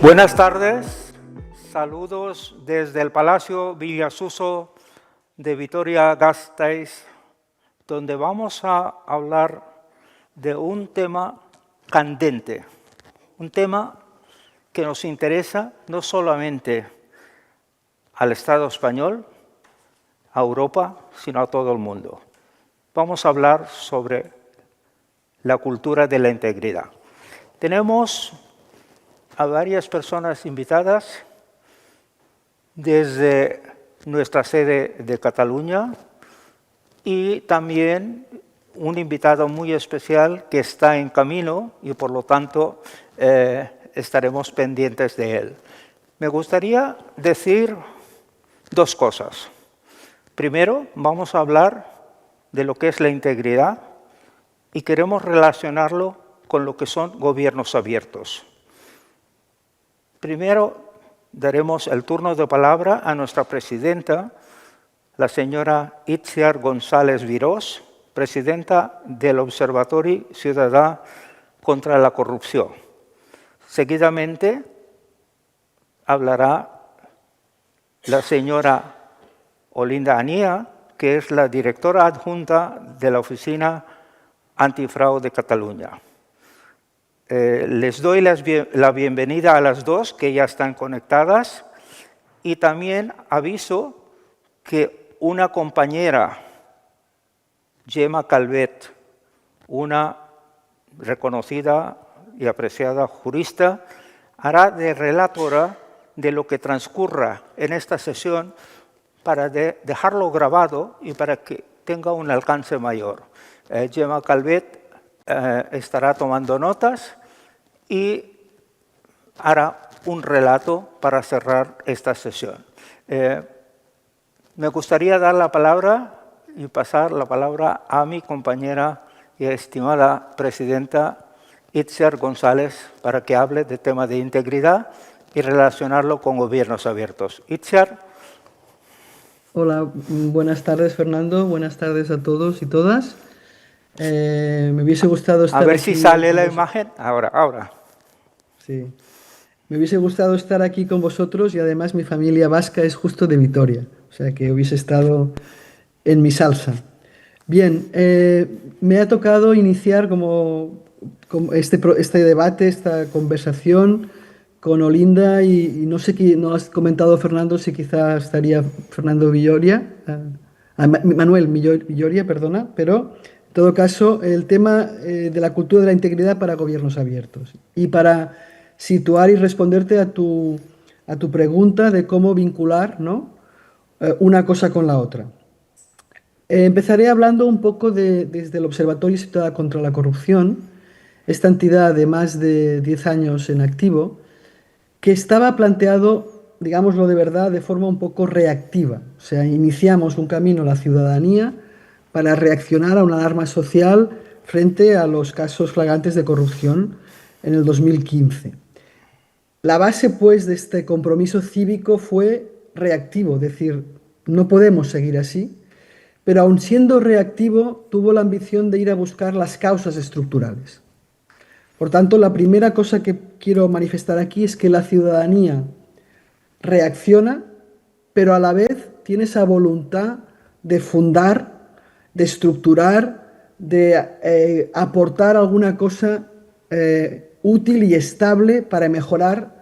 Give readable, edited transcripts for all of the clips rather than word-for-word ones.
Buenas tardes, saludos desde el Palacio Villasuso de Vitoria-Gasteiz, donde vamos a hablar de un tema candente, un tema que nos interesa no solamente al Estado español, a Europa, sino a todo el mundo. Vamos a hablar sobre la cultura de la integridad. Tenemos a varias personas invitadas desde nuestra sede de Cataluña y también un invitado muy especial que está en camino y por lo tanto estaremos pendientes de él. Me gustaría decir dos cosas. Primero, vamos a hablar de lo que es la integridad y queremos relacionarlo con lo que son gobiernos abiertos. Primero, daremos el turno de palabra a nuestra presidenta, la señora Itziar González Virós, presidenta del Observatori Ciutadà contra la Corrupción. Seguidamente, hablará la señora Olinda Ania, que es la directora adjunta de la Oficina Antifraude de Cataluña. Les doy la bienvenida a las dos que ya están conectadas y también aviso que una compañera, Gemma Calvet, una reconocida y apreciada jurista, hará de relatora de lo que transcurra en esta sesión para dejarlo grabado y para que tenga un alcance mayor. Gemma Calvet estará tomando notas y hará un relato para cerrar esta sesión. Me gustaría dar la palabra y pasar la palabra a mi compañera y estimada presidenta Itziar González para que hable del tema de integridad y relacionarlo con gobiernos abiertos. Itziar. Hola, buenas tardes Fernando, buenas tardes a todos y todas. Me hubiese gustado estar aquí. A ver aquí si sale la imagen. Ahora. Sí. Me hubiese gustado estar aquí con vosotros y además mi familia vasca es justo de Vitoria, o sea que hubiese estado en mi salsa. Bien, me ha tocado iniciar como este debate, esta conversación con Olinda y no sé, no has comentado Fernando si quizá estaría Fernando Villoria, Manuel Villoria, perdona, pero en todo caso el tema de la cultura de la integridad para gobiernos abiertos y para situar y responderte a tu pregunta de cómo vincular, ¿no?, una cosa con la otra. Empezaré hablando un poco desde el Observatorio Ciutadà contra la Corrupción, esta entidad de más de 10 años en activo, que estaba planteado, digámoslo de verdad, de forma un poco reactiva. O sea, iniciamos un camino a la ciudadanía para reaccionar a una alarma social frente a los casos flagrantes de corrupción en el 2015. La base, pues, de este compromiso cívico fue reactivo, es decir, no podemos seguir así, pero aun siendo reactivo, tuvo la ambición de ir a buscar las causas estructurales. Por tanto, la primera cosa que quiero manifestar aquí es que la ciudadanía reacciona, pero a la vez tiene esa voluntad de fundar, de estructurar, de aportar alguna cosa útil y estable para mejorar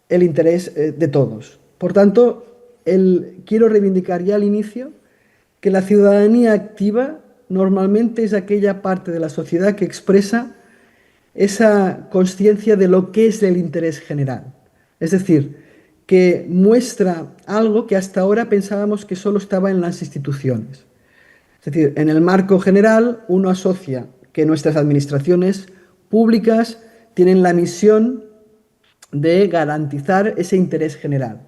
el interés de todos. Por tanto, quiero reivindicar ya al inicio que la ciudadanía activa normalmente es aquella parte de la sociedad que expresa esa consciencia de lo que es el interés general. Es decir, que muestra algo que hasta ahora pensábamos que solo estaba en las instituciones. Es decir, en el marco general uno asocia que nuestras administraciones públicas tienen la misión de garantizar ese interés general.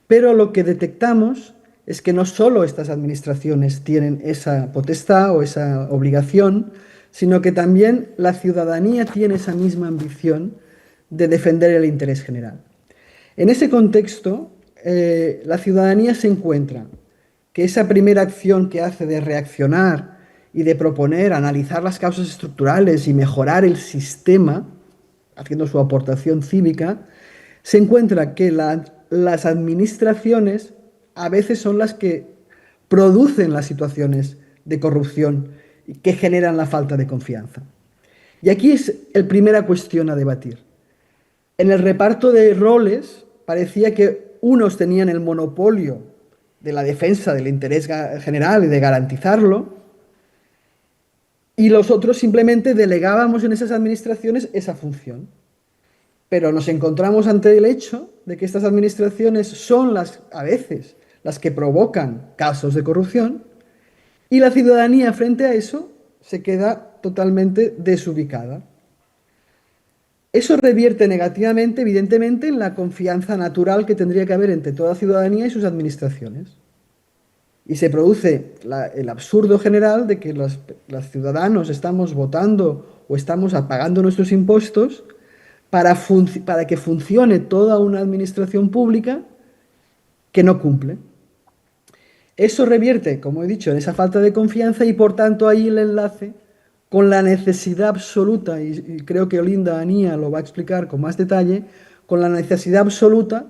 Pero lo que detectamos es que no solo estas administraciones tienen esa potestad o esa obligación, sino que también la ciudadanía tiene esa misma ambición de defender el interés general. En ese contexto, la ciudadanía se encuentra que esa primera acción que hace de reaccionar y de proponer, analizar las causas estructurales y mejorar el sistema, haciendo su aportación cívica, se encuentra que las administraciones a veces son las que producen las situaciones de corrupción que generan la falta de confianza. Y aquí es la primera cuestión a debatir. En el reparto de roles parecía que unos tenían el monopolio de la defensa del interés general y de garantizarlo, y los otros simplemente delegábamos en esas administraciones esa función. Pero nos encontramos ante el hecho de que estas administraciones son a veces las que provocan casos de corrupción, y la ciudadanía frente a eso se queda totalmente desubicada. Eso revierte negativamente, evidentemente, en la confianza natural que tendría que haber entre toda la ciudadanía y sus administraciones. Y se produce el absurdo general de que los ciudadanos estamos votando o estamos pagando nuestros impuestos para que funcione toda una administración pública que no cumple. Eso revierte, como he dicho, en esa falta de confianza y por tanto ahí el enlace con la necesidad absoluta, y creo que Olinda Anía lo va a explicar con más detalle, con la necesidad absoluta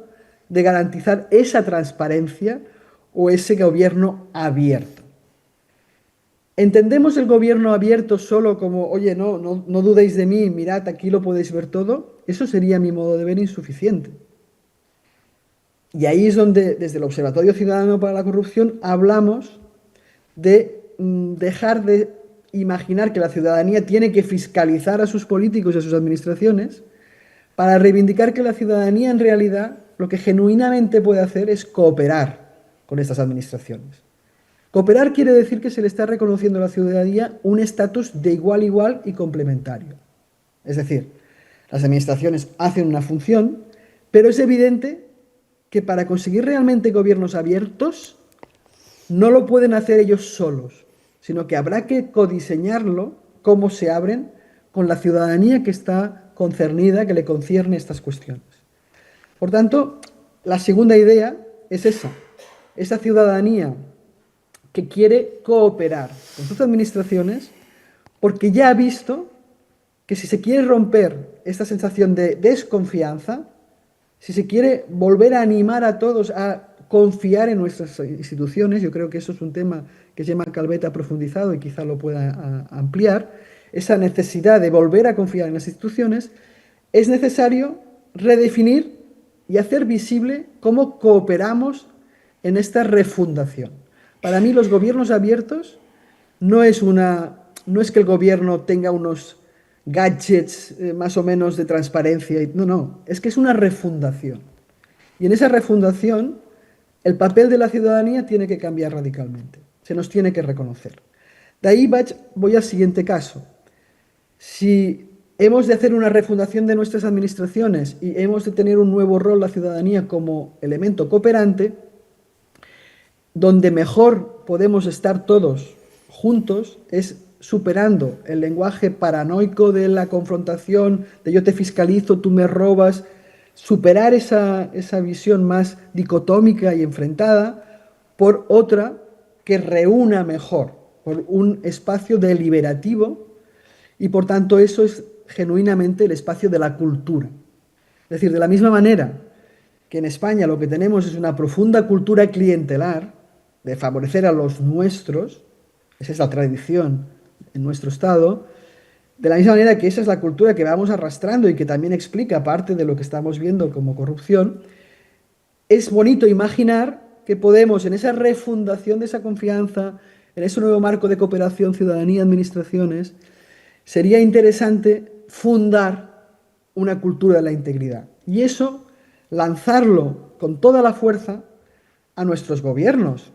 de garantizar esa transparencia o ese gobierno abierto. ¿Entendemos el gobierno abierto solo como, oye, no dudéis de mí, mirad, aquí lo podéis ver todo? Eso sería, a mi modo de ver, insuficiente. Y ahí es donde, desde el Observatorio Ciudadano para la Corrupción, hablamos de dejar de imaginar que la ciudadanía tiene que fiscalizar a sus políticos y a sus administraciones, para reivindicar que la ciudadanía en realidad lo que genuinamente puede hacer es cooperar con estas administraciones. Cooperar quiere decir que se le está reconociendo a la ciudadanía un estatus de igual a igual y complementario. Es decir, las administraciones hacen una función, pero es evidente que para conseguir realmente gobiernos abiertos no lo pueden hacer ellos solos, sino que habrá que codiseñarlo, cómo se abren, con la ciudadanía que está concernida, que le concierne estas cuestiones. Por tanto, la segunda idea es esa ciudadanía que quiere cooperar con sus administraciones porque ya ha visto que si se quiere romper esta sensación de desconfianza, si se quiere volver a animar a todos a confiar en nuestras instituciones, yo creo que eso es un tema que Gemma Calvet ha profundizado y quizá lo pueda ampliar, esa necesidad de volver a confiar en las instituciones, es necesario redefinir y hacer visible cómo cooperamos en esta refundación. Para mí los gobiernos abiertos no es que el gobierno tenga unos gadgets más o menos de transparencia, no, es que es una refundación. Y en esa refundación el papel de la ciudadanía tiene que cambiar radicalmente, se nos tiene que reconocer. De ahí voy al siguiente caso. Si hemos de hacer una refundación de nuestras administraciones y hemos de tener un nuevo rol la ciudadanía como elemento cooperante, donde mejor podemos estar todos juntos es superando el lenguaje paranoico de la confrontación, de yo te fiscalizo, tú me robas, superar esa visión más dicotómica y enfrentada por otra que reúna mejor, por un espacio deliberativo, y por tanto eso es genuinamente el espacio de la cultura. Es decir, de la misma manera que en España lo que tenemos es una profunda cultura clientelar, de favorecer a los nuestros, esa es la tradición en nuestro Estado, de la misma manera que esa es la cultura que vamos arrastrando y que también explica parte de lo que estamos viendo como corrupción, es bonito imaginar que podemos, en esa refundación de esa confianza, en ese nuevo marco de cooperación, ciudadanía, administraciones, sería interesante fundar una cultura de la integridad. Y eso, lanzarlo con toda la fuerza a nuestros gobiernos,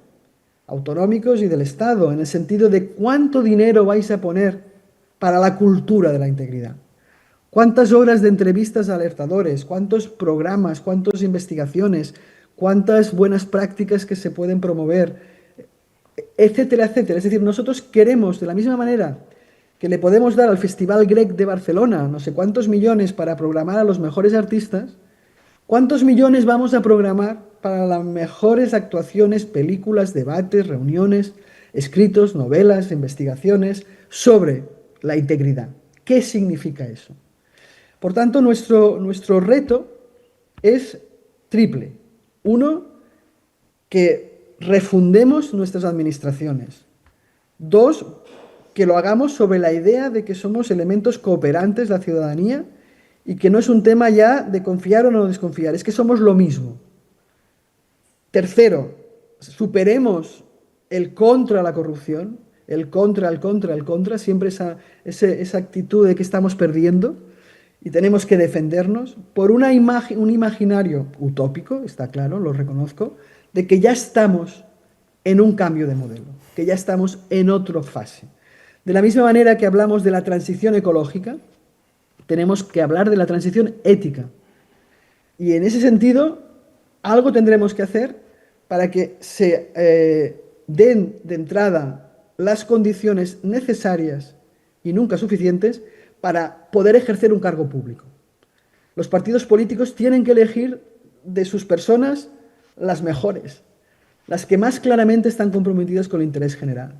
autonómicos y del Estado, en el sentido de cuánto dinero vais a poner para la cultura de la integridad. ¿Cuántas horas de entrevistas a alertadores? ¿Cuántos programas? ¿Cuántas investigaciones? ¿Cuántas buenas prácticas que se pueden promover? Etcétera, etcétera. Es decir, nosotros queremos, de la misma manera que le podemos dar al Festival Grec de Barcelona no sé cuántos millones para programar a los mejores artistas, ¿cuántos millones vamos a programar para las mejores actuaciones, películas, debates, reuniones, escritos, novelas, investigaciones sobre la integridad? ¿Qué significa eso? Por tanto, nuestro reto es triple. Uno, que refundemos nuestras administraciones. Dos, que lo hagamos sobre la idea de que somos elementos cooperantes de la ciudadanía y que no es un tema ya de confiar o no desconfiar, es que somos lo mismo. Tercero, superemos el contra la corrupción, el contra, siempre esa actitud de que estamos perdiendo y tenemos que defendernos por un imaginario utópico, está claro, lo reconozco, de que ya estamos en un cambio de modelo, que ya estamos en otra fase. De la misma manera que hablamos de la transición ecológica, tenemos que hablar de la transición ética. Y en ese sentido, algo tendremos que hacer para que se den de entrada las condiciones necesarias y nunca suficientes para poder ejercer un cargo público. Los partidos políticos tienen que elegir de sus personas las mejores, las que más claramente están comprometidas con el interés general.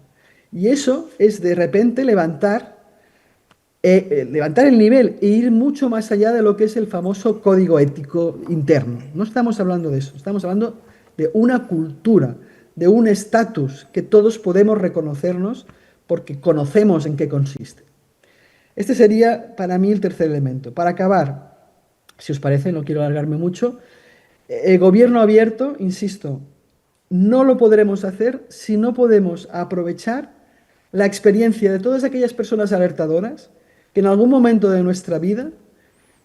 Y eso es de repente levantar el nivel e ir mucho más allá de lo que es el famoso código ético interno. No estamos hablando de eso, estamos hablando de una cultura, de un estatus que todos podemos reconocernos porque conocemos en qué consiste. Este sería para mí el tercer elemento. Para acabar, si os parece, no quiero alargarme mucho, el gobierno abierto, insisto, no lo podremos hacer si no podemos aprovechar la experiencia de todas aquellas personas alertadoras que en algún momento de nuestra vida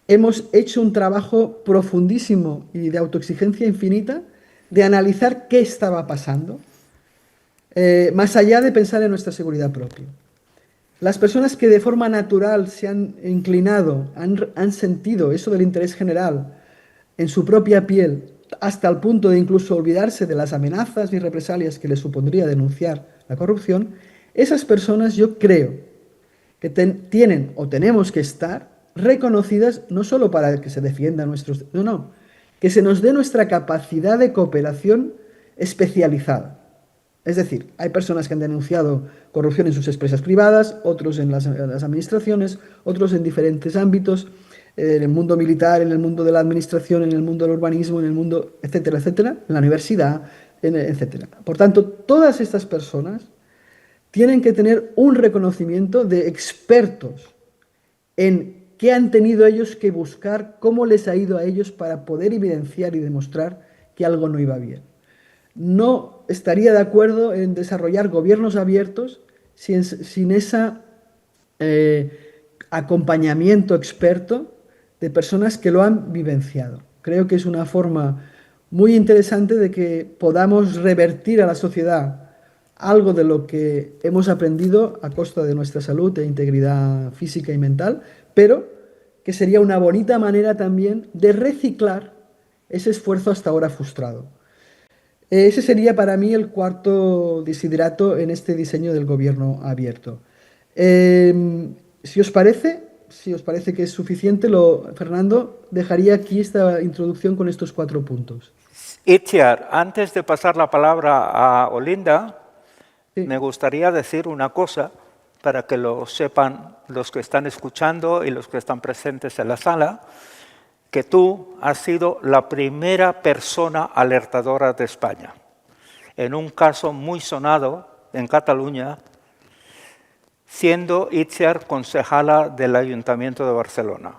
hemos hecho un trabajo profundísimo y de autoexigencia infinita de analizar qué estaba pasando, más allá de pensar en nuestra seguridad propia. Las personas que de forma natural se han inclinado, han sentido eso del interés general en su propia piel, hasta el punto de incluso olvidarse de las amenazas y represalias que les supondría denunciar la corrupción, esas personas yo creo que tienen o tenemos que estar reconocidas no solo para que se defiendan nuestros... No, que se nos dé nuestra capacidad de cooperación especializada. Es decir, hay personas que han denunciado corrupción en sus empresas privadas, otros en las administraciones, otros en diferentes ámbitos, en el mundo militar, en el mundo de la administración, en el mundo del urbanismo, en el mundo, etcétera, etcétera, en la universidad, etcétera. Por tanto, todas estas personas tienen que tener un reconocimiento de expertos en qué han tenido ellos que buscar, cómo les ha ido a ellos para poder evidenciar y demostrar que algo no iba bien. No estaría de acuerdo en desarrollar gobiernos abiertos sin ese acompañamiento experto de personas que lo han vivenciado. Creo que es una forma muy interesante de que podamos revertir a la sociedad algo de lo que hemos aprendido a costa de nuestra salud e integridad física y mental, pero que sería una bonita manera también de reciclar ese esfuerzo hasta ahora frustrado. Ese sería para mí el cuarto desiderato en este diseño del gobierno abierto. Si os parece que es suficiente, Fernando, dejaría aquí esta introducción con estos 4 puntos. Itziar, antes de pasar la palabra a Olinda, Sí. me gustaría decir una cosa para que lo sepan los que están escuchando y los que están presentes en la sala, que tú has sido la primera persona alertadora de España. En un caso muy sonado en Cataluña, siendo Itziar concejala del Ayuntamiento de Barcelona.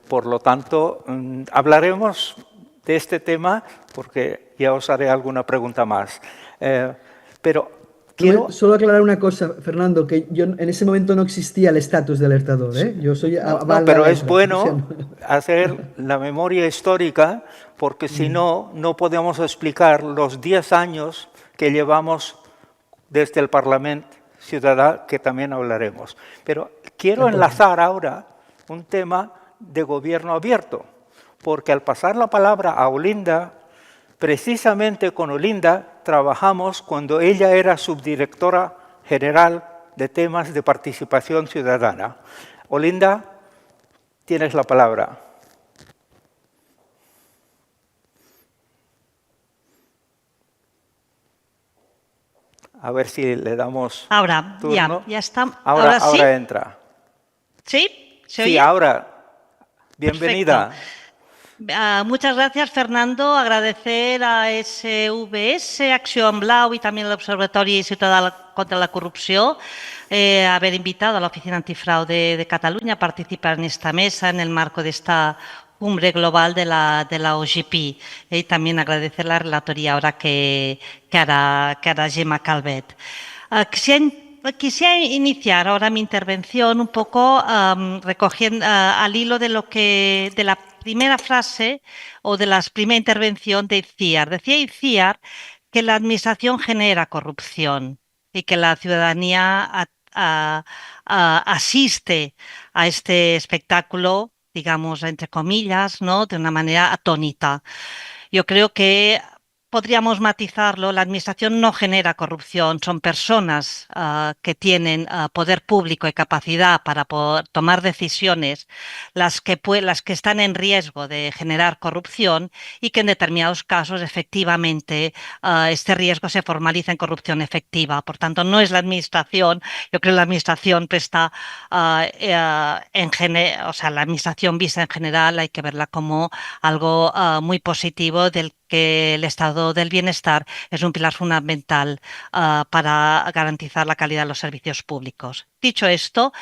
Por lo tanto, hablaremos de este tema porque ya os haré alguna pregunta más. Pero quiero... Solo aclarar una cosa, Fernando, que yo en ese momento no existía el estatus de alertador, ¿eh? Yo soy pero es bueno hacer la memoria histórica porque si no, no podemos explicar los 10 años que llevamos desde el Parlamento Ciudadano, que también hablaremos. Pero quiero De acuerdo. enlazar ahora un tema de gobierno abierto, porque al pasar la palabra a Olinda, precisamente con Olinda trabajamos cuando ella era subdirectora general de temas de participación ciudadana. Olinda, tienes la palabra. A ver si le damos Ahora, turno. ya está. Ahora ¿Sí? entra. ¿Sí? ¿Se Sí, oye? ahora. Bienvenida. Perfecto. Muchas gracias, Fernando. Agradecer a SVS, Acción Blau y también al Observatorio Ciudadano contra la Corrupción haber invitado a la Oficina Antifraude de Cataluña a participar en esta mesa en el marco de esta cumbre global de la OGP. Y también agradecer la relatoría ahora que hará Gemma Calvet. Quisiera iniciar ahora mi intervención un poco recogiendo al hilo de la primera frase o de la primera intervención de Itziar. Decía Itziar que la administración genera corrupción y que la ciudadanía asiste a este espectáculo, digamos, entre comillas, ¿no? De una manera atónita. Yo creo que podríamos matizarlo, la administración no genera corrupción, son personas que tienen poder público y capacidad para poder tomar decisiones las que están en riesgo de generar corrupción y que en determinados casos efectivamente este riesgo se formaliza en corrupción efectiva. Por tanto, no es la administración, yo creo que la administración presta, o sea, la administración vista en general hay que verla como algo muy positivo del que el estado del bienestar es un pilar fundamental para garantizar la calidad de los servicios públicos. Dicho esto,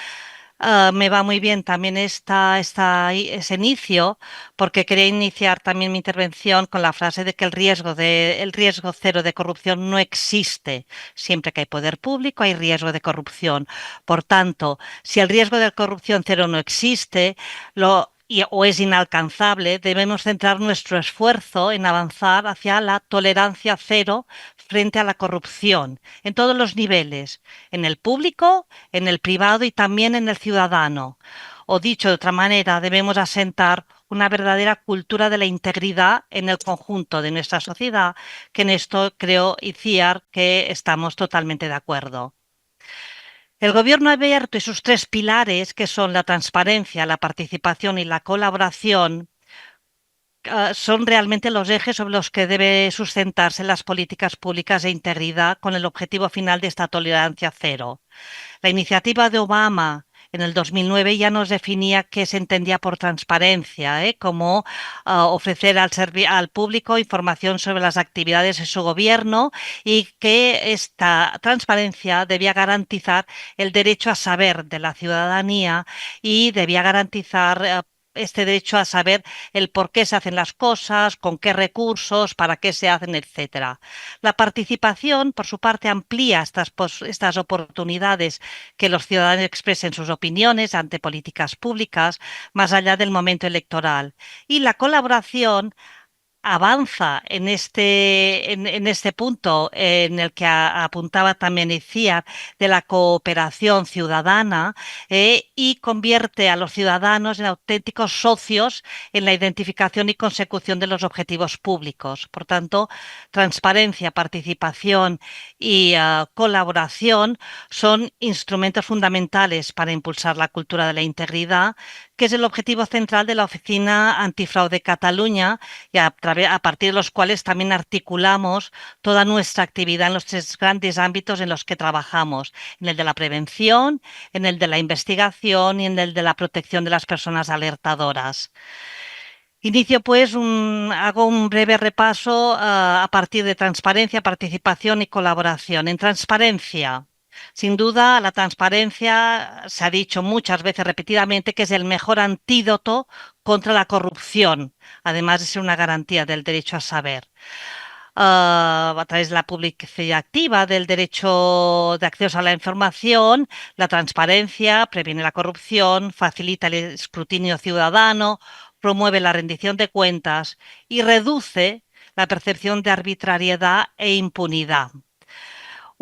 me va muy bien también ese inicio, porque quería iniciar también mi intervención con la frase de que el riesgo cero de corrupción no existe. Siempre que hay poder público hay riesgo de corrupción. Por tanto, si el riesgo de corrupción cero no existe, o es inalcanzable, debemos centrar nuestro esfuerzo en avanzar hacia la tolerancia cero frente a la corrupción en todos los niveles, en el público, en el privado y también en el ciudadano. O dicho de otra manera, debemos asentar una verdadera cultura de la integridad en el conjunto de nuestra sociedad, que en esto creo, Itziar, que estamos totalmente de acuerdo. El gobierno abierto y sus tres pilares, que son la transparencia, la participación y la colaboración, son realmente los ejes sobre los que debe sustentarse las políticas públicas de integridad con el objetivo final de esta tolerancia cero. La iniciativa de Obama en el 2009 ya nos definía qué se entendía por transparencia, como ofrecer al público información sobre las actividades de su gobierno y que esta transparencia debía garantizar el derecho a saber de la ciudadanía y debía garantizar este derecho a saber el por qué se hacen las cosas, con qué recursos, para qué se hacen, etcétera. La participación, por su parte, amplía estas oportunidades que los ciudadanos expresen sus opiniones ante políticas públicas más allá del momento electoral. Y la colaboración avanza en este punto en el que apuntaba también Iciar de la cooperación ciudadana y convierte a los ciudadanos en auténticos socios en la identificación y consecución de los objetivos públicos. Por tanto, transparencia, participación y colaboración son instrumentos fundamentales para impulsar la cultura de la integridad, que es el objetivo central de la Oficina Antifraude Cataluña y a partir de los cuales también articulamos toda nuestra actividad en los tres grandes ámbitos en los que trabajamos, en el de la prevención, en el de la investigación y en el de la protección de las personas alertadoras. Inicio, pues, hago un breve repaso a partir de transparencia, participación y colaboración. En transparencia, sin duda, la transparencia se ha dicho muchas veces repetidamente que es el mejor antídoto contra la corrupción, además de ser una garantía del derecho a saber. A través de la publicidad activa del derecho de acceso a la información, la transparencia previene la corrupción, facilita el escrutinio ciudadano, promueve la rendición de cuentas y reduce la percepción de arbitrariedad e impunidad.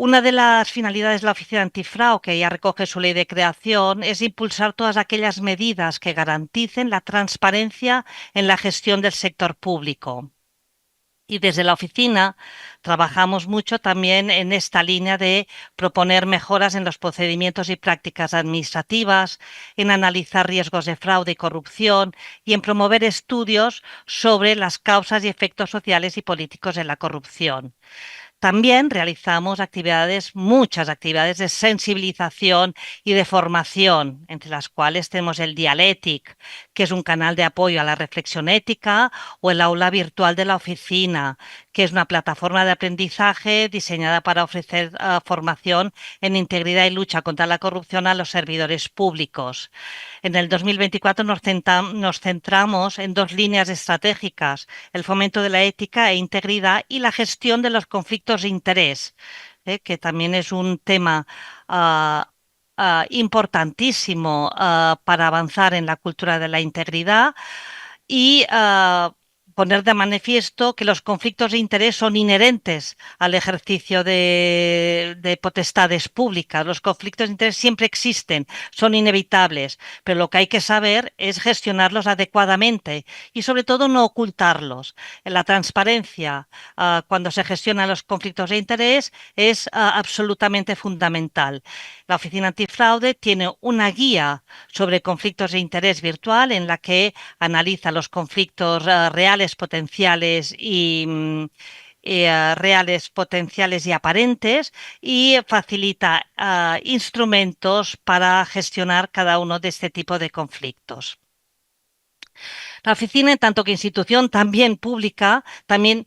Una de las finalidades de la Oficina Antifraude, que ya recoge su ley de creación, es impulsar todas aquellas medidas que garanticen la transparencia en la gestión del sector público. Y desde la oficina trabajamos mucho también en esta línea de proponer mejoras en los procedimientos y prácticas administrativas, en analizar riesgos de fraude y corrupción y en promover estudios sobre las causas y efectos sociales y políticos de la corrupción. También realizamos muchas actividades de sensibilización y de formación, entre las cuales tenemos el Dialéctic, que es un canal de apoyo a la reflexión ética, o el aula virtual de la oficina, que es una plataforma de aprendizaje diseñada para ofrecer formación en integridad y lucha contra la corrupción a los servidores públicos. En el 2024 nos centramos en dos líneas estratégicas: el fomento de la ética e integridad y la gestión de los conflictos de interés, que también es un tema importantísimo para avanzar en la cultura de la integridad y poner de manifiesto que los conflictos de interés son inherentes al ejercicio de potestades públicas. Los conflictos de interés siempre existen, son inevitables, pero lo que hay que saber es gestionarlos adecuadamente y sobre todo no ocultarlos. La transparencia cuando se gestionan los conflictos de interés es absolutamente fundamental. La Oficina Antifraude tiene una guía sobre conflictos de interés virtual en la que analiza los conflictos reales, potenciales y aparentes, y facilita instrumentos para gestionar cada uno de este tipo de conflictos. La oficina, en tanto que institución también pública, también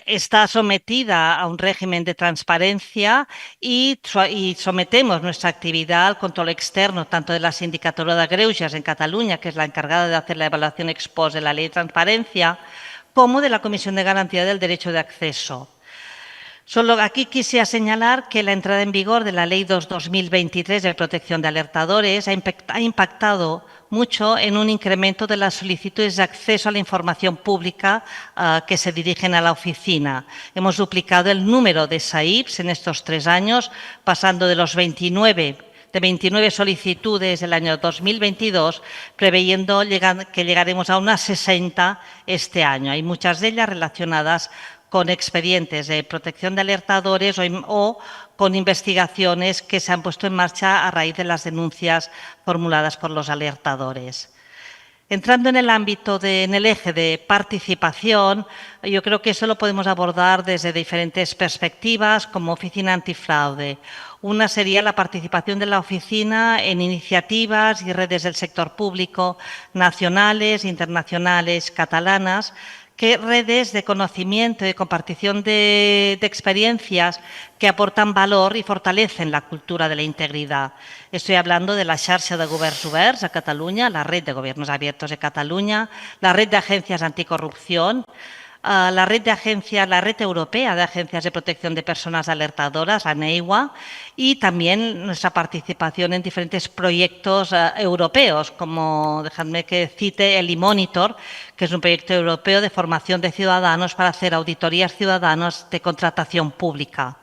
está sometida a un régimen de transparencia y sometemos nuestra actividad al control externo, tanto de la Sindicatura de Greuges en Cataluña, que es la encargada de hacer la evaluación ex post de la Ley de Transparencia, como de la Comisión de Garantía del Derecho de Acceso. Solo aquí quisiera señalar que la entrada en vigor de la Ley 2/2023 de protección de alertadores ha impactado mucho en un incremento de las solicitudes de acceso a la información pública que se dirigen a la oficina. Hemos duplicado el número de SAIPs en estos 3 años, pasando de 29 solicitudes del año 2022, preveyendo que llegaremos a unas 60 este año. Hay muchas de ellas relacionadas con expedientes de protección de alertadores o con investigaciones que se han puesto en marcha a raíz de las denuncias formuladas por los alertadores. Entrando en el eje de participación, yo creo que eso lo podemos abordar desde diferentes perspectivas como Oficina Antifraude. Una sería la participación de la oficina en iniciativas y redes del sector público, nacionales, internacionales, catalanas, que redes de conocimiento y de compartición de experiencias que aportan valor y fortalecen la cultura de la integridad. Estoy hablando de la Xarxa de Governs Oberts a Cataluña, la Red de Gobiernos Abiertos de Cataluña, la Red de Agencias Anticorrupción, la Red Europea de Agencias de Protección de Personas Alertadoras, ANEIWA, y también nuestra participación en diferentes proyectos europeos, como, dejadme que cite, el e-Monitor, que es un proyecto europeo de formación de ciudadanos para hacer auditorías ciudadanas de contratación pública.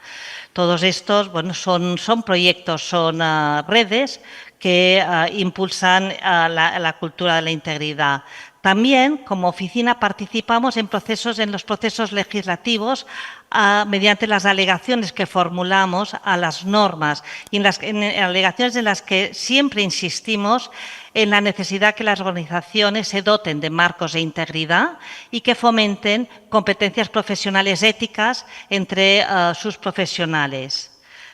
Todos estos son proyectos, son redes que impulsan la cultura de la integridad. También, como oficina, participamos en los procesos legislativos mediante las alegaciones que formulamos a las normas y en alegaciones en las que siempre insistimos en la necesidad que las organizaciones se doten de marcos de integridad y que fomenten competencias profesionales éticas entre sus profesionales.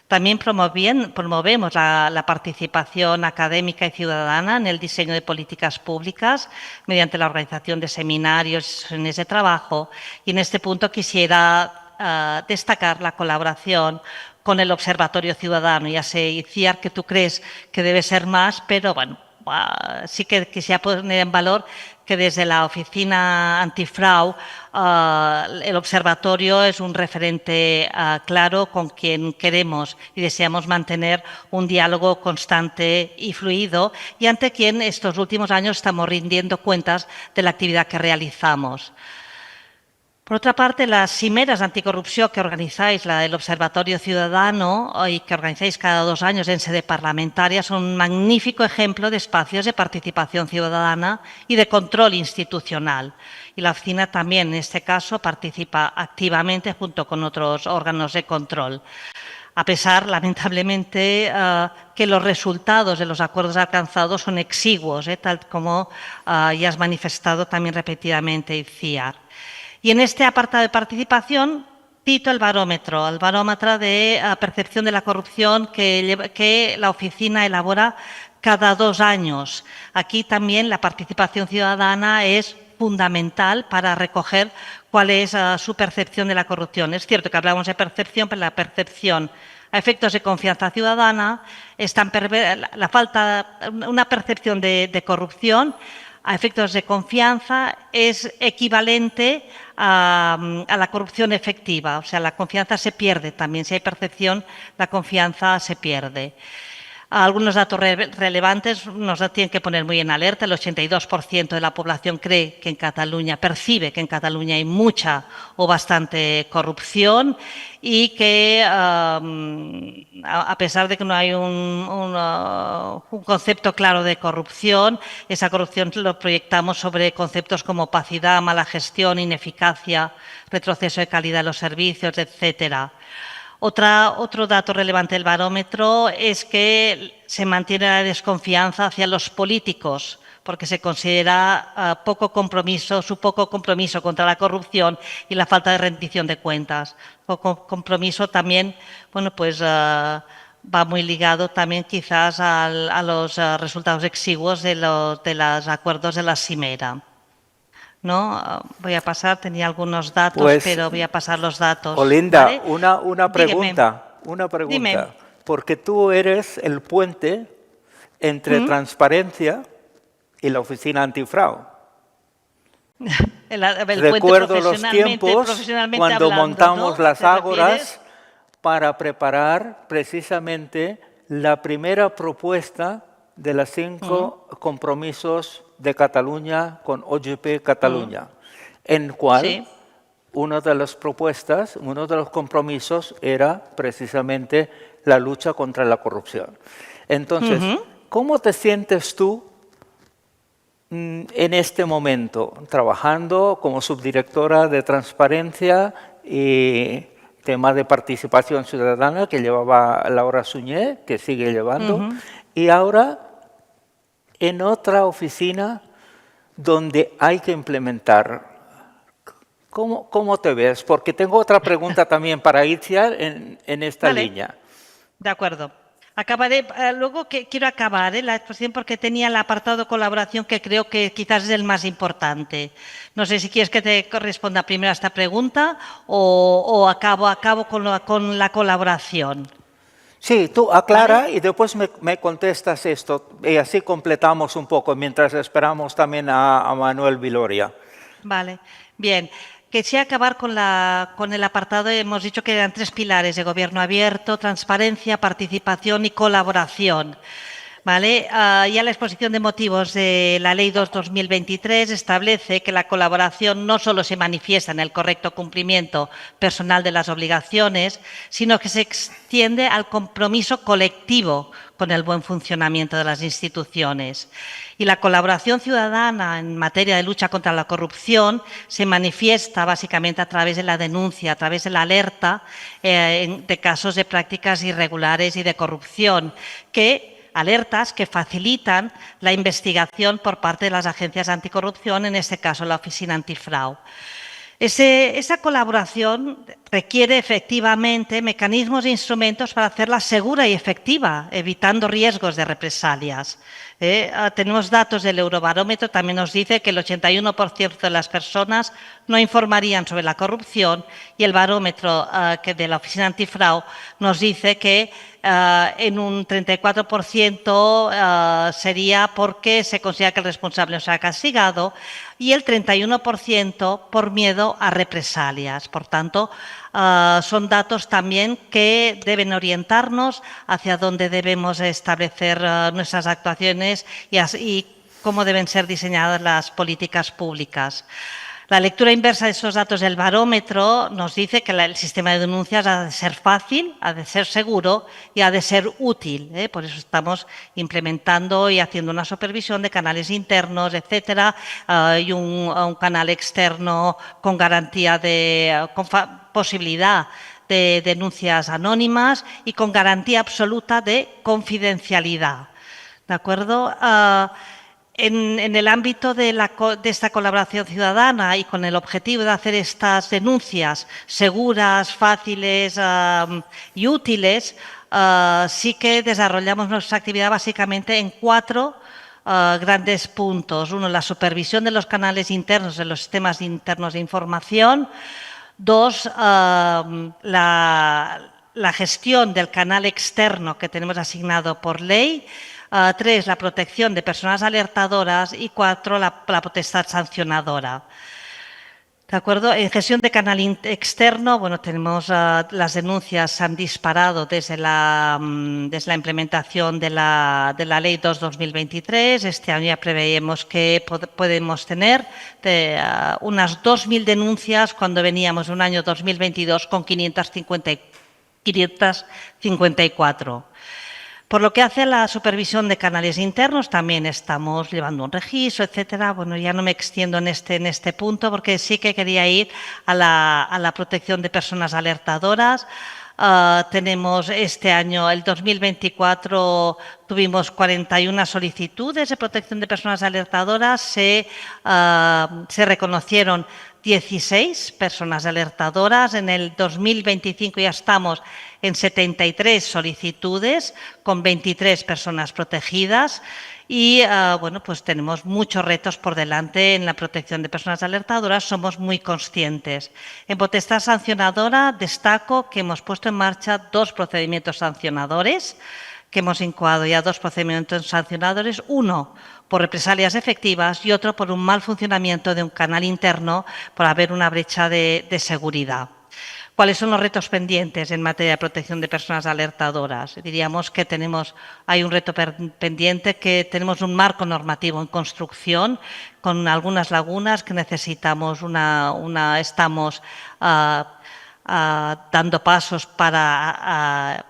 También promovemos la participación académica y ciudadana en el diseño de políticas públicas mediante la organización de seminarios y sesiones de trabajo. Y en este punto quisiera destacar la colaboración con el Observatorio Ciudadano. Ya sé, Itziar, que tú crees que debe ser más, pero bueno, sí que quisiera poner en valor que desde la Oficina Antifraude el observatorio es un referente claro con quien queremos y deseamos mantener un diálogo constante y fluido, y ante quien estos últimos años estamos rindiendo cuentas de la actividad que realizamos. Por otra parte, las cimeras anticorrupción que organizáis, la del Observatorio Ciudadano y que organizáis cada 2 años en sede parlamentaria, son un magnífico ejemplo de espacios de participación ciudadana y de control institucional. Y la oficina también, en este caso, participa activamente junto con otros órganos de control. A pesar, lamentablemente, que los resultados de los acuerdos alcanzados son exiguos, tal como ya has manifestado también repetidamente, Itziar. Y en este apartado de participación cito el barómetro de percepción de la corrupción que la oficina elabora cada 2 años. Aquí también la participación ciudadana es fundamental para recoger cuál es su percepción de la corrupción. Es cierto que hablamos de percepción, pero la percepción a efectos de confianza ciudadana, una percepción de corrupción a efectos de confianza es equivalente a la corrupción efectiva. O sea, la confianza se pierde también. Si hay percepción, la confianza se pierde. Algunos datos relevantes nos tienen que poner muy en alerta. El 82% de la población cree que en Cataluña, percibe que en Cataluña hay mucha o bastante corrupción y que a pesar de que no hay un concepto claro de corrupción, esa corrupción lo proyectamos sobre conceptos como opacidad, mala gestión, ineficacia, retroceso de calidad de los servicios, etcétera. Otro dato relevante del barómetro es que se mantiene la desconfianza hacia los políticos porque se considera su poco compromiso contra la corrupción y la falta de rendición de cuentas. Poco compromiso también, bueno, pues va muy ligado también quizás a los resultados exiguos de los acuerdos de la Cimera. ¿No? Voy a pasar, tenía algunos datos, Pues, pero voy a pasar los datos. Olinda, ¿vale? una pregunta. Dime. Porque tú eres el puente entre transparencia y la oficina antifraude. Recuerdo los tiempos cuando hablando, montamos ¿no? las ¿Te ágoras refieres? para preparar precisamente la primera propuesta de los 5 compromisos de Cataluña con OGP Cataluña, en cual Sí. una de las propuestas, uno de los compromisos era precisamente la lucha contra la corrupción. Entonces, ¿cómo te sientes tú en este momento, trabajando como subdirectora de transparencia y tema de participación ciudadana que llevaba Laura Suñé, que sigue llevando, y ahora en otra oficina donde hay que implementar? ¿Cómo te ves? Porque tengo otra pregunta también para Itziar en esta Vale. línea. De acuerdo. Acabaré, luego quiero acabar la exposición porque tenía el apartado colaboración que creo que quizás es el más importante. No sé si quieres que te responda primero a esta pregunta o acabo con la colaboración. Sí, tú aclara y después me contestas esto y así completamos un poco mientras esperamos también a Manuel Viloria. Vale, bien. Quisiera acabar con el apartado, hemos dicho que eran 3 pilares de gobierno abierto, transparencia, participación y colaboración. ¿Vale? Ya la exposición de motivos de la Ley 2/2023 establece que la colaboración no solo se manifiesta en el correcto cumplimiento personal de las obligaciones, sino que se extiende al compromiso colectivo con el buen funcionamiento de las instituciones. Y la colaboración ciudadana en materia de lucha contra la corrupción se manifiesta básicamente a través de la denuncia, a través de la alerta de casos de prácticas irregulares y de corrupción, alertas que facilitan la investigación por parte de las agencias anticorrupción, en este caso la Oficina Antifraude. Esa colaboración requiere efectivamente mecanismos e instrumentos para hacerla segura y efectiva, evitando riesgos de represalias. Tenemos datos del Eurobarómetro, también nos dice que el 81% de las personas no informarían sobre la corrupción y el barómetro de la Oficina Antifraude nos dice que en un 34% sería porque se considera que el responsable no será castigado y el 31% por miedo a represalias. Por tanto, son datos también que deben orientarnos hacia dónde debemos establecer nuestras actuaciones y cómo deben ser diseñadas las políticas públicas. La lectura inversa de esos datos del barómetro nos dice que el sistema de denuncias ha de ser fácil, ha de ser seguro y ha de ser útil. Por eso estamos implementando y haciendo una supervisión de canales internos, etcétera, y un canal externo con garantía con posibilidad de denuncias anónimas y con garantía absoluta de confidencialidad. ¿De acuerdo? En el ámbito de esta colaboración ciudadana y con el objetivo de hacer estas denuncias seguras, fáciles y útiles, sí que desarrollamos nuestra actividad básicamente en 4 grandes puntos. 1, la supervisión de los canales internos, de los sistemas internos de información. 2, la gestión del canal externo que tenemos asignado por ley. 3, la protección de personas alertadoras y 4, la potestad sancionadora. ¿De acuerdo? En gestión de canal externo, bueno, tenemos las denuncias se han disparado desde la implementación de la Ley 2/2023. Este año ya preveíamos que podemos tener unas 2.000 denuncias cuando veníamos de un año 2022 con 554. Por lo que hace a la supervisión de canales internos, también estamos llevando un registro, etcétera. Bueno, ya no me extiendo en este punto porque sí que quería ir a la protección de personas alertadoras. Tenemos este año, el 2024, tuvimos 41 solicitudes de protección de personas alertadoras. Se reconocieron 16 personas alertadoras. En el 2025 ya estamos en 73 solicitudes con 23 personas protegidas y bueno, pues tenemos muchos retos por delante en la protección de personas alertadoras, somos muy conscientes. En potestad sancionadora destaco que hemos puesto en marcha 2 procedimientos sancionadores, que hemos incoado ya 2 procedimientos sancionadores, uno por represalias efectivas y otro por un mal funcionamiento de un canal interno por haber una brecha de seguridad. ¿Cuáles son los retos pendientes en materia de protección de personas alertadoras? Diríamos que hay un reto pendiente, que tenemos un marco normativo en construcción con algunas lagunas que necesitamos estamos dando pasos para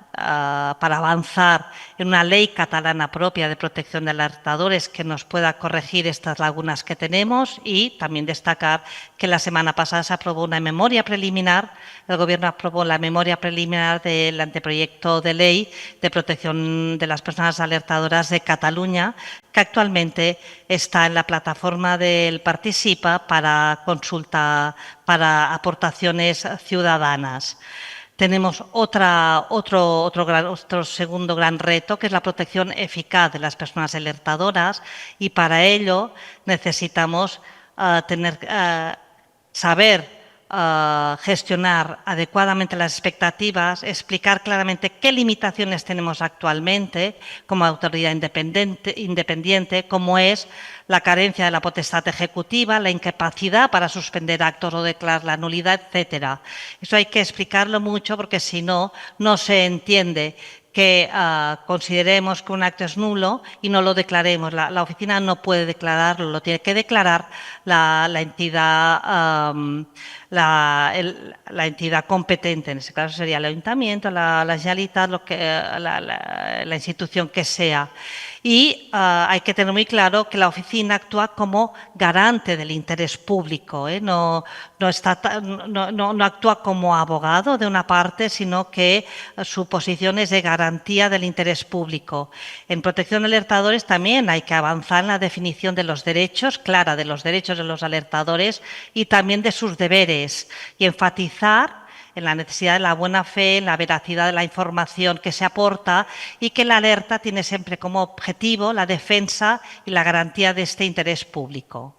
avanzar en una ley catalana propia de protección de alertadores que nos pueda corregir estas lagunas que tenemos, y también destacar que la semana pasada se aprobó una memoria preliminar, el Gobierno aprobó la memoria preliminar del anteproyecto de ley de protección de las personas alertadoras de Cataluña, que actualmente está en la plataforma del Participa para consulta, para aportaciones ciudadanas. Tenemos otro segundo gran reto, que es la protección eficaz de las personas alertadoras, y para ello necesitamos saber gestionar adecuadamente las expectativas, explicar claramente qué limitaciones tenemos actualmente como autoridad independiente, como es la carencia de la potestad ejecutiva, la incapacidad para suspender actos o declarar la nulidad, etcétera. Eso hay que explicarlo mucho porque si no, no se entiende que consideremos que un acto es nulo y no lo declaremos. La oficina no puede declararlo, lo tiene que declarar la entidad competente. En ese caso sería el Ayuntamiento, la Generalitat, la institución que sea. Y hay que tener muy claro que la oficina actúa como garante del interés público, no actúa como abogado de una parte, sino que su posición es de garantía del interés público. En protección de alertadores también hay que avanzar en la definición de los derechos, clara de los derechos de los alertadores y también de sus deberes, y enfatizar en la necesidad de la buena fe, en la veracidad de la información que se aporta, y que la alerta tiene siempre como objetivo la defensa y la garantía de este interés público.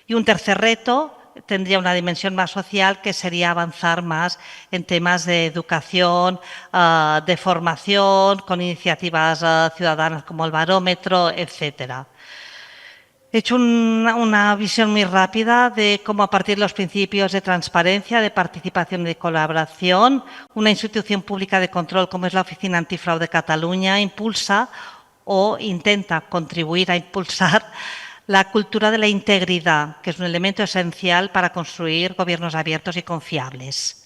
Y un tercer reto tendría una dimensión más social, que sería avanzar más en temas de educación, de formación, con iniciativas ciudadanas como el barómetro, etcétera. He hecho una visión muy rápida de cómo, a partir de los principios de transparencia, de participación y de colaboración, una institución pública de control como es la Oficina Antifraude Cataluña impulsa o intenta contribuir a impulsar la cultura de la integridad, que es un elemento esencial para construir gobiernos abiertos y confiables.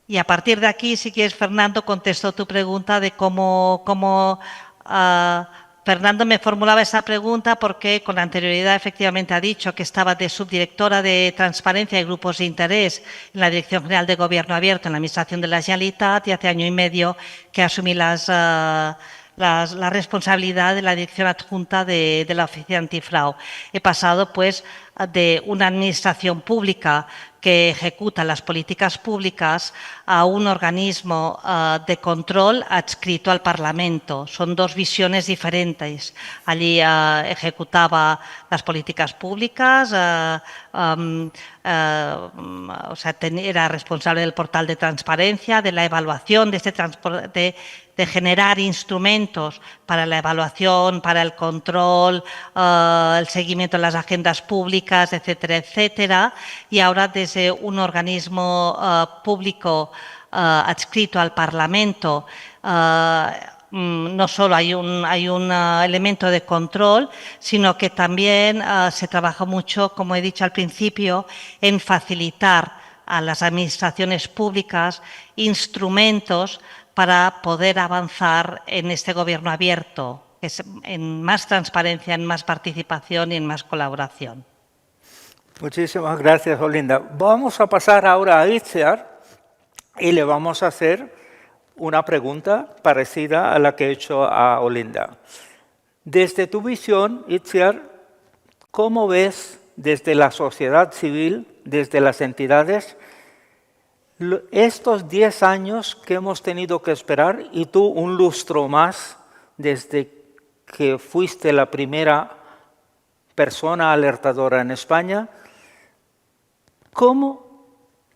Y a partir de aquí, si quieres, Fernando, contesto tu pregunta de cómo Fernando me formulaba esa pregunta porque con anterioridad efectivamente ha dicho que estaba de subdirectora de Transparencia y Grupos de Interés en la Dirección General de Gobierno Abierto en la Administración de la Generalitat y hace año y medio que asumí la responsabilidad de la dirección adjunta de la Oficina Antifraude. He pasado pues de una administración pública que ejecuta las políticas públicas a un organismo de control adscrito al Parlamento. Son dos visiones diferentes. Allí ejecutaba las políticas públicas, era responsable del portal de transparencia, de la evaluación de generar instrumentos para la evaluación, para el control, el seguimiento de las agendas públicas, etcétera, etcétera. Y ahora desde un organismo público adscrito al Parlamento, no solo hay un elemento de control, sino que también se trabaja mucho, como he dicho al principio, en facilitar a las administraciones públicas instrumentos para poder avanzar en este gobierno abierto, en más transparencia, en más participación y en más colaboración. Muchísimas gracias, Olinda. Vamos a pasar ahora a Itziar y le vamos a hacer una pregunta parecida a la que he hecho a Olinda. Desde tu visión, Itziar, ¿cómo ves desde la sociedad civil, desde las entidades, estos 10 años que hemos tenido que esperar y tú un lustro más desde que fuiste la primera persona alertadora en España? ¿Cómo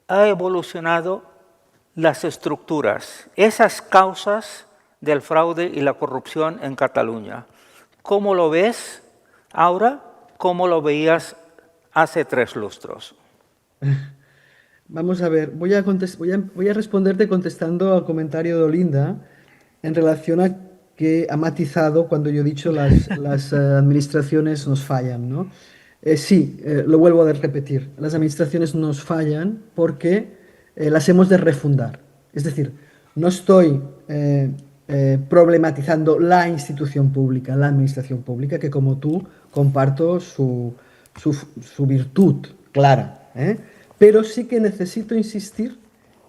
ha evolucionado las estructuras, esas causas del fraude y la corrupción en Cataluña? ¿Cómo lo ves ahora? ¿Cómo lo veías hace 3 lustros? Vamos a ver, voy a responderte contestando al comentario de Olinda en relación a que ha matizado cuando yo he dicho las administraciones nos fallan, ¿no? Sí, lo vuelvo a repetir, las administraciones nos fallan porque las hemos de refundar. Es decir, no estoy problematizando la institución pública, la administración pública, que como tú comparto su virtud clara, ¿eh? Pero sí que necesito insistir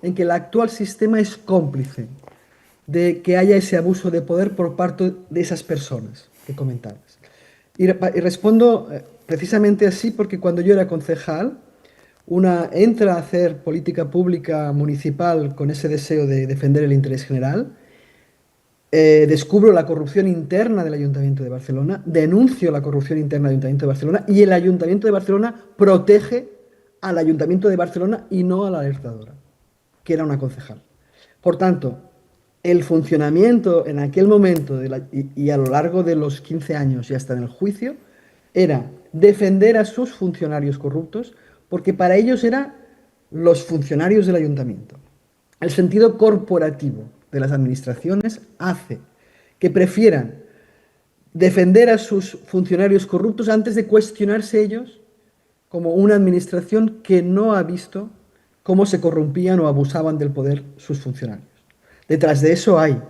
en que el actual sistema es cómplice de que haya ese abuso de poder por parte de esas personas que comentabas. Y respondo precisamente así porque cuando yo era concejal, una entra a hacer política pública municipal con ese deseo de defender el interés general, descubro la corrupción interna del Ayuntamiento de Barcelona, denuncio la corrupción interna del Ayuntamiento de Barcelona y el Ayuntamiento de Barcelona protege al Ayuntamiento de Barcelona y no a la alertadora, que era una concejal. Por tanto, el funcionamiento en aquel momento y a lo largo de los 15 años y hasta en el juicio era defender a sus funcionarios corruptos porque para ellos eran los funcionarios del ayuntamiento. El sentido corporativo de las administraciones hace que prefieran defender a sus funcionarios corruptos antes de cuestionarse ellos como una administración que no ha visto cómo se corrompían o abusaban del poder sus funcionarios. Detrás de eso hay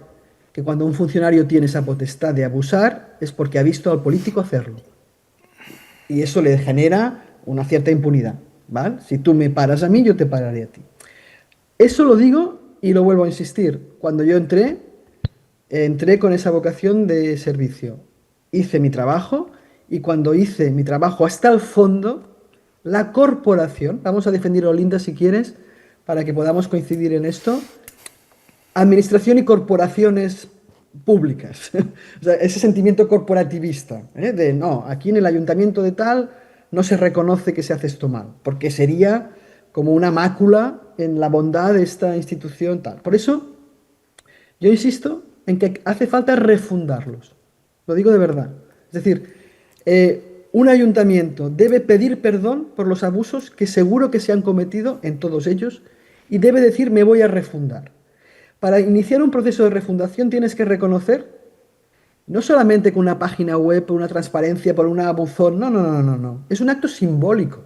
que cuando un funcionario tiene esa potestad de abusar es porque ha visto al político hacerlo. Y eso le genera una cierta impunidad, ¿vale? Si tú me paras a mí, yo te pararé a ti. Eso lo digo y lo vuelvo a insistir. Cuando yo entré con esa vocación de servicio. Hice mi trabajo y cuando hice mi trabajo hasta el fondo, la corporación, vamos a defender a Olinda si quieres, para que podamos coincidir en esto, administración y corporaciones públicas. O sea, ese sentimiento corporativista, de no, aquí en el ayuntamiento de tal no se reconoce que se hace esto mal, porque sería como una mácula en la bondad de esta institución tal. Por eso, yo insisto en que hace falta refundarlos. Lo digo de verdad. Es decir, un ayuntamiento debe pedir perdón por los abusos que seguro que se han cometido en todos ellos y debe decir me voy a refundar. Para iniciar un proceso de refundación tienes que reconocer No solamente con una página web, por una transparencia, por una buzón. No, no, no, no, no. Es un acto simbólico.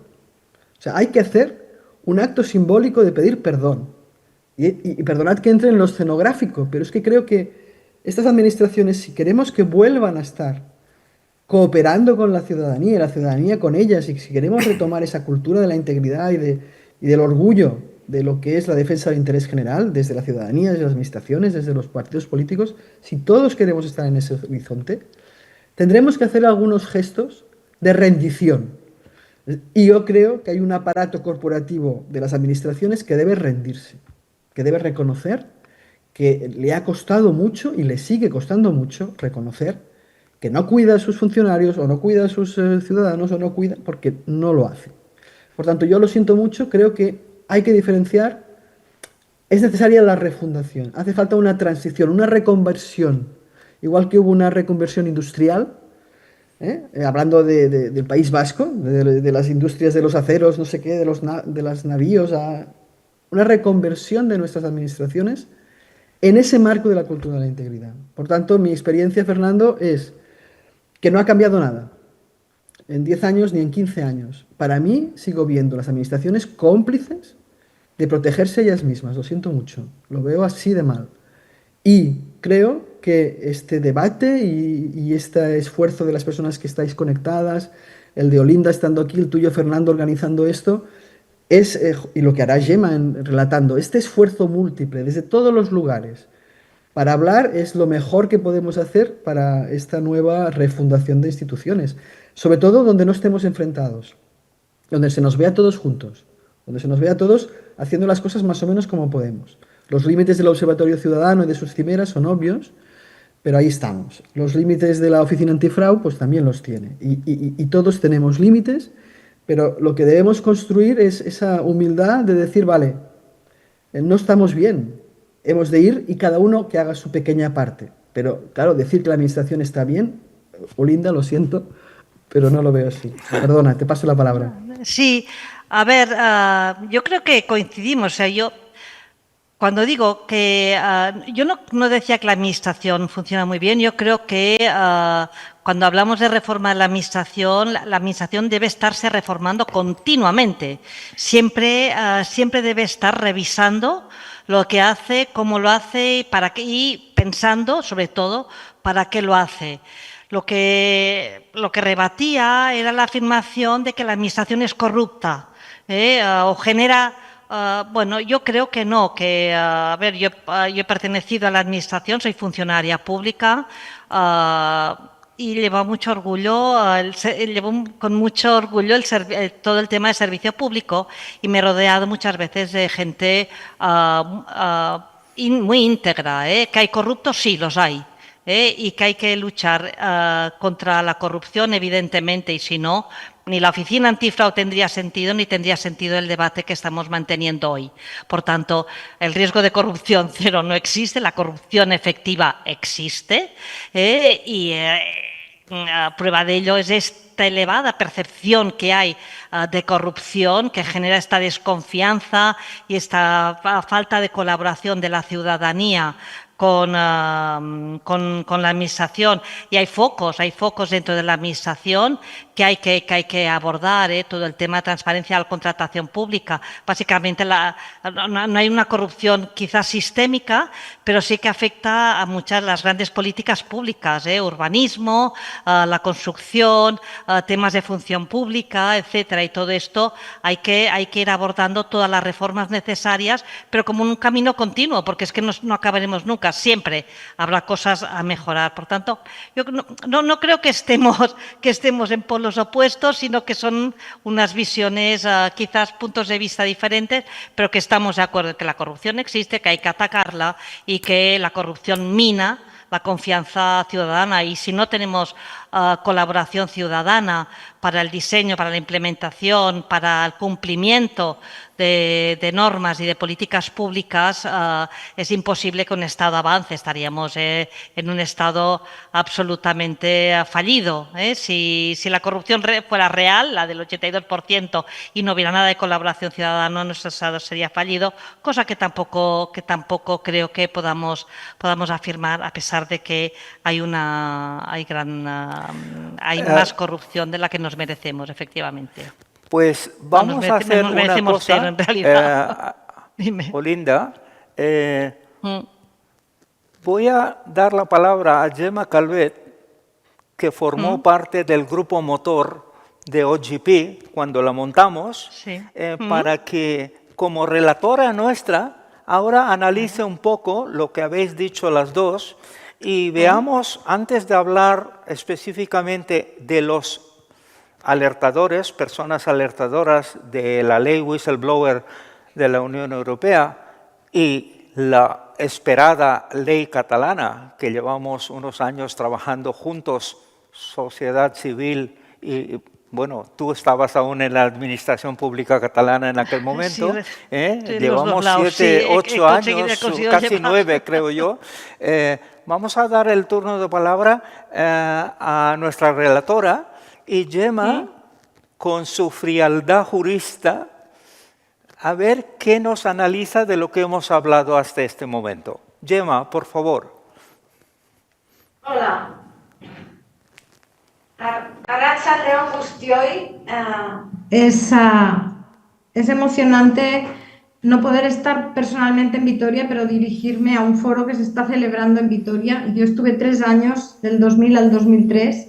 O sea, hay que hacer un acto simbólico de pedir perdón. Y perdonad que entre en lo escenográfico, pero es que creo que estas administraciones, si queremos que vuelvan a estar cooperando con la ciudadanía y la ciudadanía con ellas, y si queremos retomar esa cultura de la integridad y del orgullo de lo que es la defensa del interés general, desde la ciudadanía, desde las administraciones, desde los partidos políticos, si todos queremos estar en ese horizonte, tendremos que hacer algunos gestos de rendición. Y yo creo que hay un aparato corporativo de las administraciones que debe rendirse, que debe reconocer que le ha costado mucho y le sigue costando mucho reconocer que no cuida a sus funcionarios o no cuida a sus ciudadanos o no cuida porque no lo hace. Por tanto, yo lo siento mucho, creo que hay que diferenciar, es necesaria la refundación, hace falta una transición, una reconversión, igual que hubo una reconversión industrial, hablando del País Vasco, de las industrias de los aceros, no sé qué, de los navíos, a una reconversión de nuestras administraciones en ese marco de la cultura de la integridad. Por tanto, mi experiencia, Fernando, es que no ha cambiado nada en 10 años ni en 15 años. Para mí, sigo viendo las administraciones cómplices de protegerse ellas mismas. Lo siento mucho. Lo veo así de mal. Y creo que este debate y este esfuerzo de las personas que estáis conectadas, el de Olinda estando aquí, el tuyo, Fernando, organizando esto, y lo que hará Gemma relatando, este esfuerzo múltiple desde todos los lugares para hablar es lo mejor que podemos hacer para esta nueva refundación de instituciones, sobre todo donde no estemos enfrentados, donde se nos vea todos juntos, donde se nos vea todos haciendo las cosas más o menos como podemos. Los límites del Observatorio Ciudadano y de sus cimeras son obvios, pero ahí estamos. Los límites de la Oficina Antifraude, pues también los tiene. Y todos tenemos límites, pero lo que debemos construir es esa humildad de decir, vale, no estamos bien, hemos de ir y cada uno que haga su pequeña parte. Pero claro, decir que la administración está bien, Olinda, lo siento, pero no lo veo así. Perdona, te paso la palabra. Sí, a ver, yo creo que coincidimos. O sea, yo cuando digo que yo no decía que la administración funciona muy bien, yo creo que cuando hablamos de reforma de la administración debe estarse reformando continuamente. Siempre debe estar revisando lo que hace, cómo lo hace y pensando, sobre todo, para qué lo hace. Lo que rebatía era la afirmación de que la administración es corrupta o genera. Bueno, yo creo que no, que, a ver, yo he pertenecido a la administración, soy funcionaria pública y llevo mucho orgullo, con mucho orgullo todo el tema de servicio público y me he rodeado muchas veces de gente muy íntegra. Que hay corruptos, sí, los hay. Y que hay que luchar contra la corrupción, evidentemente, y si no, ni la Oficina Antifraude tendría sentido, ni tendría sentido el debate que estamos manteniendo hoy. Por tanto, el riesgo de corrupción cero no existe, la corrupción efectiva existe, y prueba de ello es esta elevada percepción que hay de corrupción que genera esta desconfianza y esta falta de colaboración de la ciudadanía con la administración, y hay focos dentro de la administración que hay que abordar, todo el tema de transparencia de la contratación pública. Básicamente no hay una corrupción quizás sistémica, pero sí que afecta a muchas de las grandes políticas públicas, urbanismo, la construcción, temas de función pública, etcétera, y todo esto hay que ir abordando todas las reformas necesarias, pero como un camino continuo, porque es que no acabaremos nunca. Siempre habrá cosas a mejorar. Por tanto, yo no creo que estemos en polos opuestos, sino que son unas visiones, quizás puntos de vista diferentes, pero que estamos de acuerdo en que la corrupción existe, que hay que atacarla y que la corrupción mina la confianza ciudadana. Y si no tenemos colaboración ciudadana para el diseño, para la implementación, para el cumplimiento de normas y de políticas públicas, es imposible que un Estado avance. Estaríamos en un Estado absolutamente fallido. Si la corrupción fuera real, la del 82%, y no hubiera nada de colaboración ciudadana, nuestro Estado sería fallido, cosa que tampoco creo que podamos afirmar, a pesar pesar de que hay más corrupción de la que nos merecemos, efectivamente. Pues No, vamos a hacer nos una merecemos cero, cosa, en realidad. Dime. Olinda. Mm, Voy a dar la palabra a Gemma Calvet, que formó parte del grupo motor de OGP cuando la montamos, Sí. para que como relatora nuestra ahora analice un poco lo que habéis dicho las dos y veamos, antes de hablar específicamente de los alertadores, personas alertadoras de la ley whistleblower de la Unión Europea y la esperada ley catalana, que llevamos unos años trabajando juntos, sociedad civil y, bueno, tú estabas aún en la administración pública catalana en aquel momento, Sí, llevamos los dos 7, lados, sí, 8 años, conseguido casi llevar. 9 creo yo. Vamos a dar el turno de palabra a nuestra relatora y Gemma, con su frialdad jurista, a ver qué nos analiza de lo que hemos hablado hasta este momento. Gemma, por favor. Hola. Arratsalde on guztioi. Es emocionante no poder estar personalmente en Vitoria, pero dirigirme a un foro que se está celebrando en Vitoria. Yo estuve 3 años, del 2000 al 2003,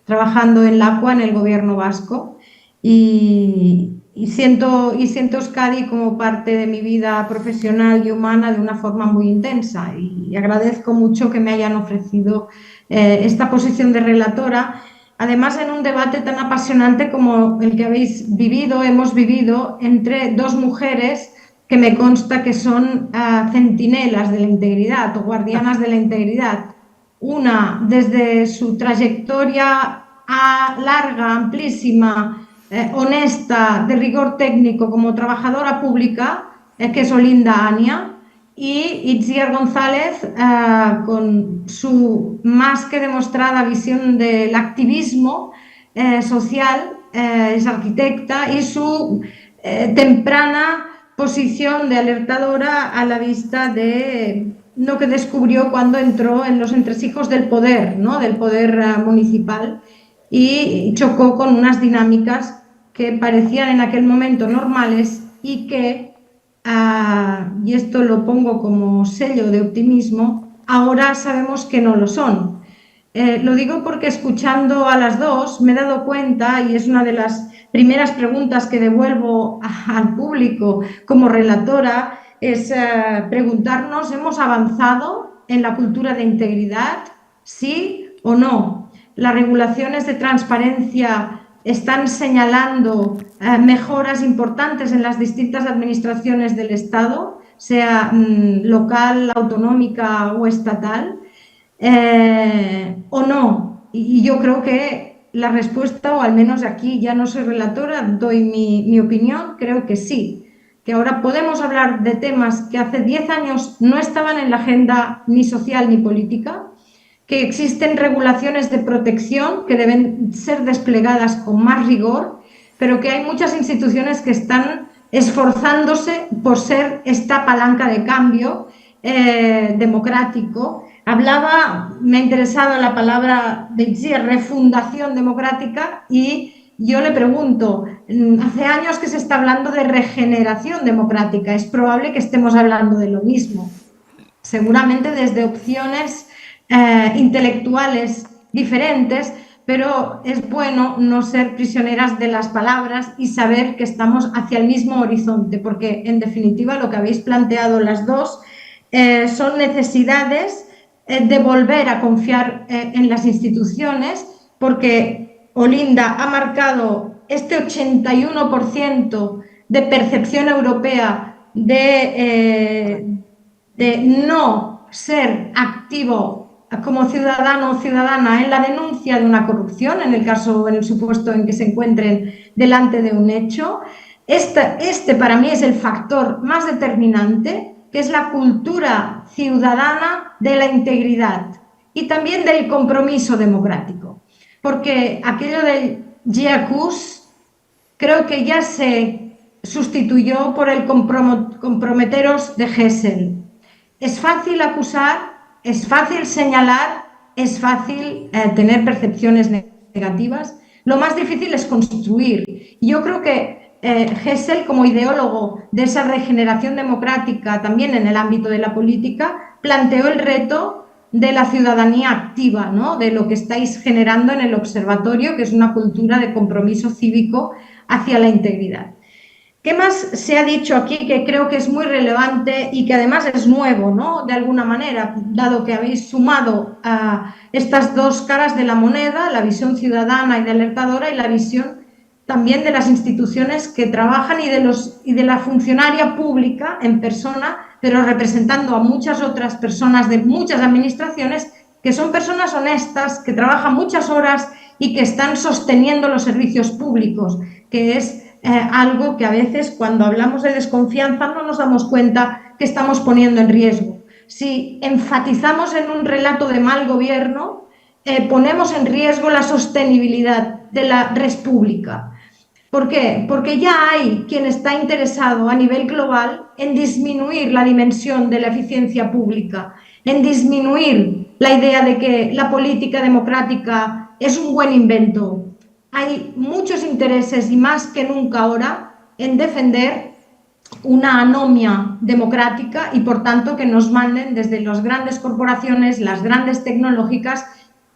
trabajando en LACUA, en el gobierno vasco, y siento Euskadi como parte de mi vida profesional y humana de una forma muy intensa. Y agradezco mucho que me hayan ofrecido esta posición de relatora, además en un debate tan apasionante como el que hemos vivido entre dos mujeres que me consta que son centinelas de la integridad o guardianas de la integridad. Una desde su trayectoria larga, amplísima, honesta, de rigor técnico como trabajadora pública, que es Olinda Ania, y Itziar González, con su más que demostrada visión del activismo social, es arquitecta, y su temprana posición de alertadora a la vista de lo que descubrió cuando entró en los entresijos del poder, ¿no? Del poder municipal, y chocó con unas dinámicas que parecían en aquel momento normales y que, y esto lo pongo como sello de optimismo, ahora sabemos que no lo son. Lo digo porque escuchando a las dos me he dado cuenta, y es una de las primeras preguntas que devuelvo al público como relatora, es preguntarnos: ¿hemos avanzado en la cultura de integridad? ¿Sí o no? Las regulaciones de transparencia están señalando mejoras importantes en las distintas administraciones del Estado, sea local, autonómica o estatal, o no. Y yo creo que la respuesta, o al menos aquí ya no soy relatora, doy mi opinión, creo que sí, que ahora podemos hablar de temas que hace 10 años no estaban en la agenda ni social ni política, que existen regulaciones de protección que deben ser desplegadas con más rigor, pero que hay muchas instituciones que están esforzándose por ser esta palanca de cambio democrático. Me ha interesado la palabra de Itziar, refundación democrática, y yo le pregunto, hace años que se está hablando de regeneración democrática, es probable que estemos hablando de lo mismo, seguramente desde opciones intelectuales diferentes, pero es bueno no ser prisioneras de las palabras y saber que estamos hacia el mismo horizonte, porque en definitiva lo que habéis planteado las dos son necesidades de volver a confiar en las instituciones, porque Olinda ha marcado este 81% de percepción europea de no ser activo como ciudadano o ciudadana en la denuncia de una corrupción, en el supuesto en que se encuentren delante de un hecho. Este para mí es el factor más determinante, que es la cultura ciudadana de la integridad y también del compromiso democrático, porque aquello del j'accuse creo que ya se sustituyó por el comprometeros de Gesell. Es fácil acusar es fácil señalar, es fácil tener percepciones negativas. Lo más difícil es construir. Y yo creo que Hessel, como ideólogo de esa regeneración democrática también en el ámbito de la política, planteó el reto de la ciudadanía activa, ¿no? De lo que estáis generando en el observatorio, que es una cultura de compromiso cívico hacia la integridad. ¿Qué más se ha dicho aquí que creo que es muy relevante y que además es nuevo, ¿no? De alguna manera, dado que habéis sumado a estas dos caras de la moneda, la visión ciudadana y de alertadora y la visión también de las instituciones que trabajan y de la funcionaria pública en persona, pero representando a muchas otras personas de muchas administraciones que son personas honestas, que trabajan muchas horas y que están sosteniendo los servicios públicos, que es algo que a veces cuando hablamos de desconfianza no nos damos cuenta que estamos poniendo en riesgo. Si enfatizamos en un relato de mal gobierno, ponemos en riesgo la sostenibilidad de la res pública. ¿Por qué? Porque ya hay quien está interesado a nivel global en disminuir la dimensión de la eficiencia pública, en disminuir la idea de que la política democrática es un buen invento. Hay muchos intereses y más que nunca ahora en defender una anomia democrática y por tanto que nos manden desde las grandes corporaciones, las grandes tecnológicas,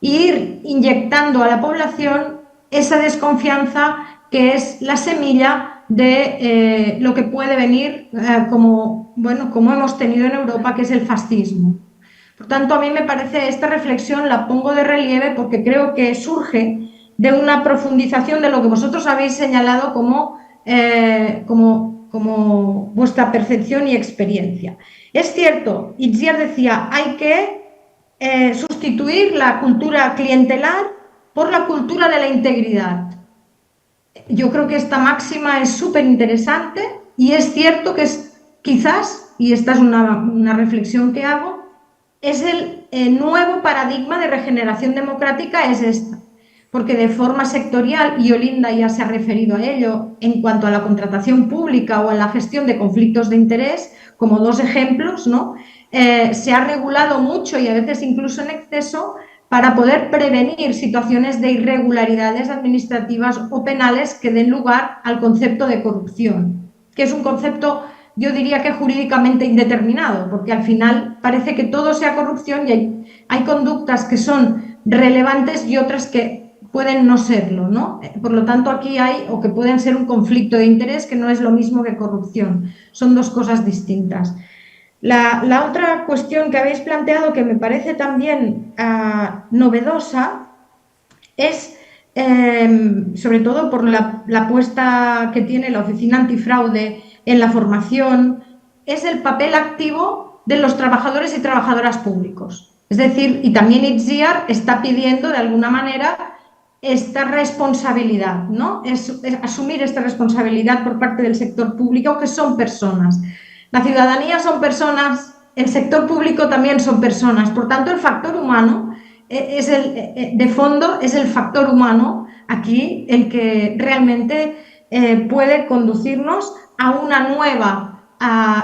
ir inyectando a la población esa desconfianza que es la semilla de lo que puede venir como hemos tenido en Europa, que es el fascismo. Por tanto, a mí me parece esta reflexión la pongo de relieve porque creo que surge de una profundización de lo que vosotros habéis señalado como vuestra percepción y experiencia. Es cierto, Itziar decía, hay que sustituir la cultura clientelar por la cultura de la integridad. Yo creo que esta máxima es súper interesante y es cierto que es quizás, y esta es una reflexión que hago, es el nuevo paradigma de regeneración democrática es esta. Porque de forma sectorial, y Olinda ya se ha referido a ello, en cuanto a la contratación pública o a la gestión de conflictos de interés, como dos ejemplos, ¿no? Se ha regulado mucho y a veces incluso en exceso para poder prevenir situaciones de irregularidades administrativas o penales que den lugar al concepto de corrupción, que es un concepto, yo diría que jurídicamente indeterminado, porque al final parece que todo sea corrupción y hay conductas que son relevantes y otras que pueden no serlo, ¿no? Por lo tanto, aquí hay, o que pueden ser un conflicto de interés que no es lo mismo que corrupción, son dos cosas distintas. La otra cuestión que habéis planteado que me parece también novedosa es, sobre todo por la apuesta que tiene la Oficina Antifraude en la formación, es el papel activo de los trabajadores y trabajadoras públicos. Es decir, y también Itziar está pidiendo de alguna manera esta responsabilidad, ¿no? Es asumir esta responsabilidad por parte del sector público, que son personas. La ciudadanía son personas, el sector público también son personas. Por tanto, el factor humano de fondo es el factor humano aquí el que realmente puede conducirnos a una nueva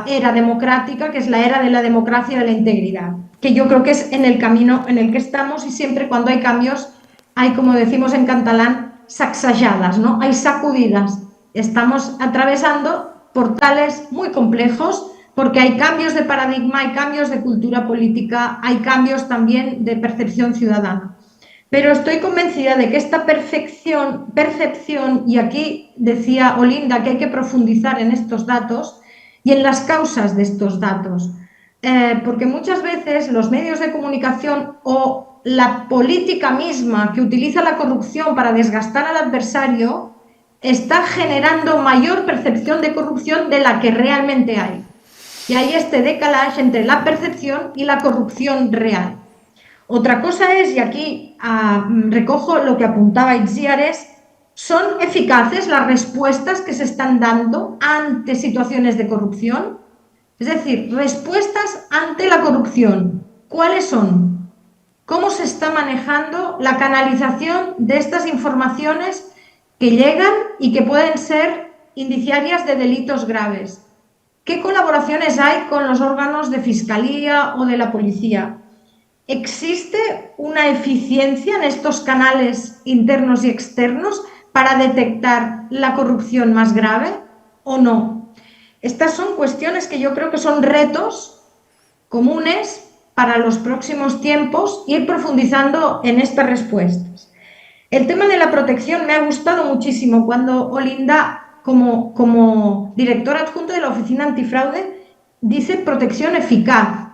era democrática, que es la era de la democracia y de la integridad, que yo creo que es en el camino en el que estamos y siempre cuando hay cambios hay, como decimos en catalán, sacsejadas, ¿no? Hay sacudidas. Estamos atravesando portales muy complejos porque hay cambios de paradigma, hay cambios de cultura política, hay cambios también de percepción ciudadana. Pero estoy convencida de que esta percepción, y aquí decía Olinda que hay que profundizar en estos datos y en las causas de estos datos, porque muchas veces los medios de comunicación o la política misma que utiliza la corrupción para desgastar al adversario está generando mayor percepción de corrupción de la que realmente hay. Y hay este decalaje entre la percepción y la corrupción real. Otra cosa es, y aquí recojo lo que apuntaba Itziar, ¿son eficaces las respuestas que se están dando ante situaciones de corrupción? Es decir, respuestas ante la corrupción. ¿Cuáles son? ¿Cómo se está manejando la canalización de estas informaciones que llegan y que pueden ser indiciarias de delitos graves? ¿Qué colaboraciones hay con los órganos de fiscalía o de la policía? ¿existe una eficiencia en estos canales internos y externos para detectar la corrupción más grave o no? Estas son cuestiones que yo creo que son retos comunes para los próximos tiempos, ir profundizando en estas respuestas. El tema de la protección me ha gustado muchísimo cuando Olinda, como directora adjunta de la Oficina Antifraude, dice protección eficaz.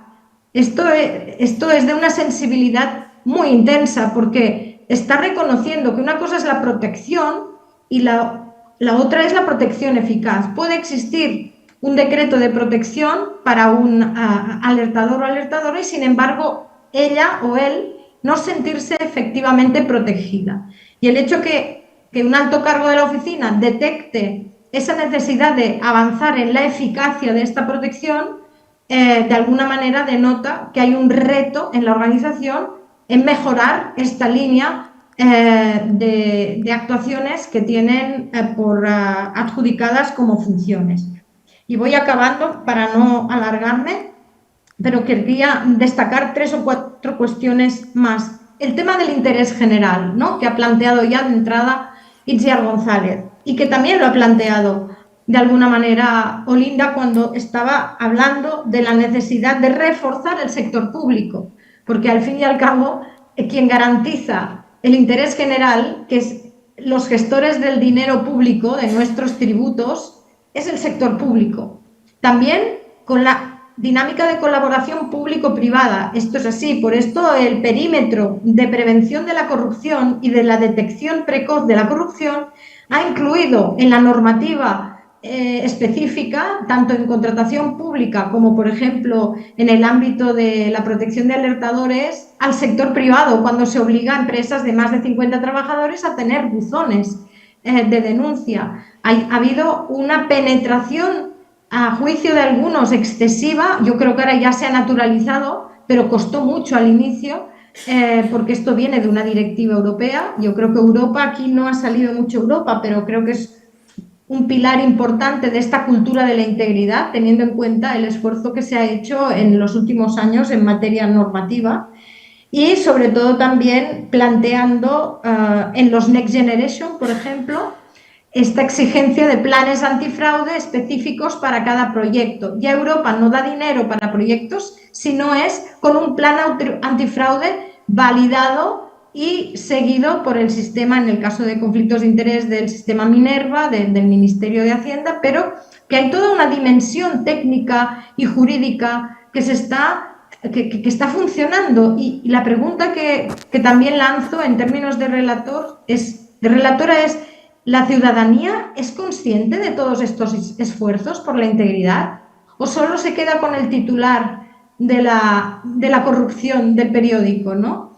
Esto es de una sensibilidad muy intensa porque está reconociendo que una cosa es la protección y la otra es la protección eficaz. Puede existir un decreto de protección para un alertador o alertadora y, sin embargo, ella o él no sentirse efectivamente protegida. Y el hecho que un alto cargo de la oficina detecte esa necesidad de avanzar en la eficacia de esta protección, de alguna manera denota que hay un reto en la organización en mejorar esta línea de actuaciones que tienen por adjudicadas como funciones. Y voy acabando para no alargarme, pero quería destacar 3 o 4 cuestiones más. El tema del interés general, ¿no?, que ha planteado ya de entrada Itziar González y que también lo ha planteado de alguna manera Olinda cuando estaba hablando de la necesidad de reforzar el sector público, porque al fin y al cabo quien garantiza el interés general, que es los gestores del dinero público, de nuestros tributos, es el sector público. También con la dinámica de colaboración público-privada. Esto es así, por esto el perímetro de prevención de la corrupción y de la detección precoz de la corrupción ha incluido en la normativa específica, tanto en contratación pública como, por ejemplo, en el ámbito de la protección de alertadores, al sector privado, cuando se obliga a empresas de más de 50 trabajadores a tener buzones de denuncia. Ha habido una penetración, a juicio de algunos, excesiva. Yo creo que ahora ya se ha naturalizado, pero costó mucho al inicio, porque esto viene de una directiva europea. Yo creo que Europa, aquí no ha salido mucho Europa, pero creo que es un pilar importante de esta cultura de la integridad, teniendo en cuenta el esfuerzo que se ha hecho en los últimos años en materia normativa y, sobre todo, también planteando en los Next Generation, por ejemplo, esta exigencia de planes antifraude específicos para cada proyecto. Ya Europa no da dinero para proyectos si no es con un plan antifraude validado y seguido por el sistema, en el caso de conflictos de interés, del sistema Minerva, del Ministerio de Hacienda, pero que hay toda una dimensión técnica y jurídica que está funcionando. Y la pregunta que también lanzo en términos de relatora es: ¿la ciudadanía es consciente de todos estos esfuerzos por la integridad? ¿O solo se queda con el titular de la corrupción del periódico, ¿no?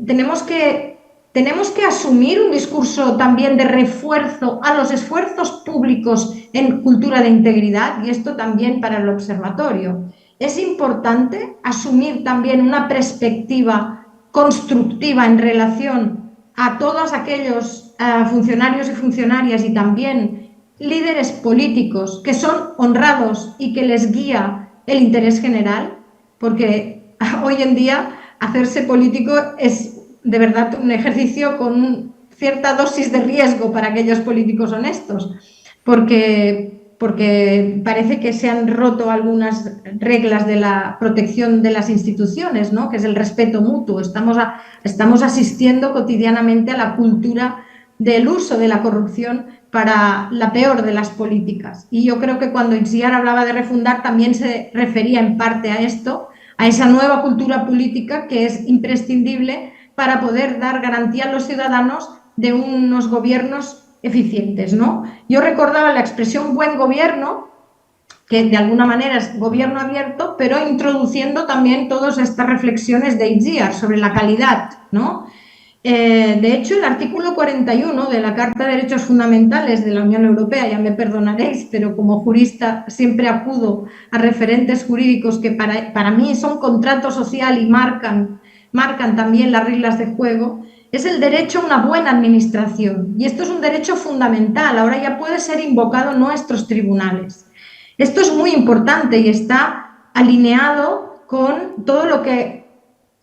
Tenemos que asumir un discurso también de refuerzo a los esfuerzos públicos en cultura de integridad, y esto también para el observatorio. Es importante asumir también una perspectiva constructiva en relación a todos aquellos funcionarios y funcionarias y también líderes políticos que son honrados y que les guía el interés general, porque hoy en día hacerse político es de verdad un ejercicio con cierta dosis de riesgo para aquellos políticos honestos, porque parece que se han roto algunas reglas de la protección de las instituciones, ¿no?, que es el respeto mutuo. Estamos asistiendo cotidianamente a la cultura del uso de la corrupción para la peor de las políticas. Y yo creo que cuando Itziar hablaba de refundar también se refería en parte a esto, a esa nueva cultura política que es imprescindible para poder dar garantía a los ciudadanos de unos gobiernos eficientes, ¿no? Yo recordaba la expresión buen gobierno, que de alguna manera es gobierno abierto, pero introduciendo también todas estas reflexiones de Itziar sobre la calidad, ¿no? De hecho, el artículo 41 de la Carta de Derechos Fundamentales de la Unión Europea, ya me perdonaréis, pero como jurista siempre acudo a referentes jurídicos que para mí son contrato social y marcan también las reglas de juego, es el derecho a una buena administración. Y esto es un derecho fundamental, ahora ya puede ser invocado en nuestros tribunales. Esto es muy importante y está alineado con todo lo que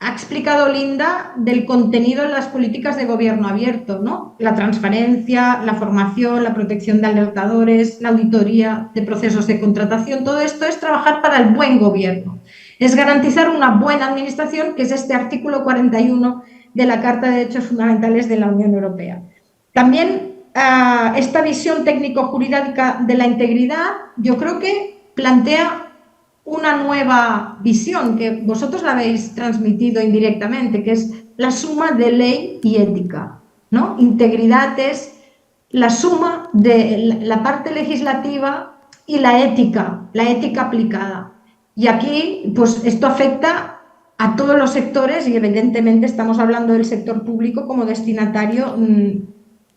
ha explicado Linda del contenido en las políticas de gobierno abierto, ¿no? La transparencia, la formación, la protección de alertadores, la auditoría de procesos de contratación, todo esto es trabajar para el buen gobierno. Es garantizar una buena administración, que es este artículo 41 de la Carta de Derechos Fundamentales de la Unión Europea. También esta visión técnico-jurídica de la integridad, yo creo que plantea una nueva visión que vosotros la habéis transmitido indirectamente, que es la suma de ley y ética, ¿no? Integridad es la suma de la parte legislativa y la ética aplicada. Y aquí, pues esto afecta a todos los sectores y evidentemente estamos hablando del sector público como destinatario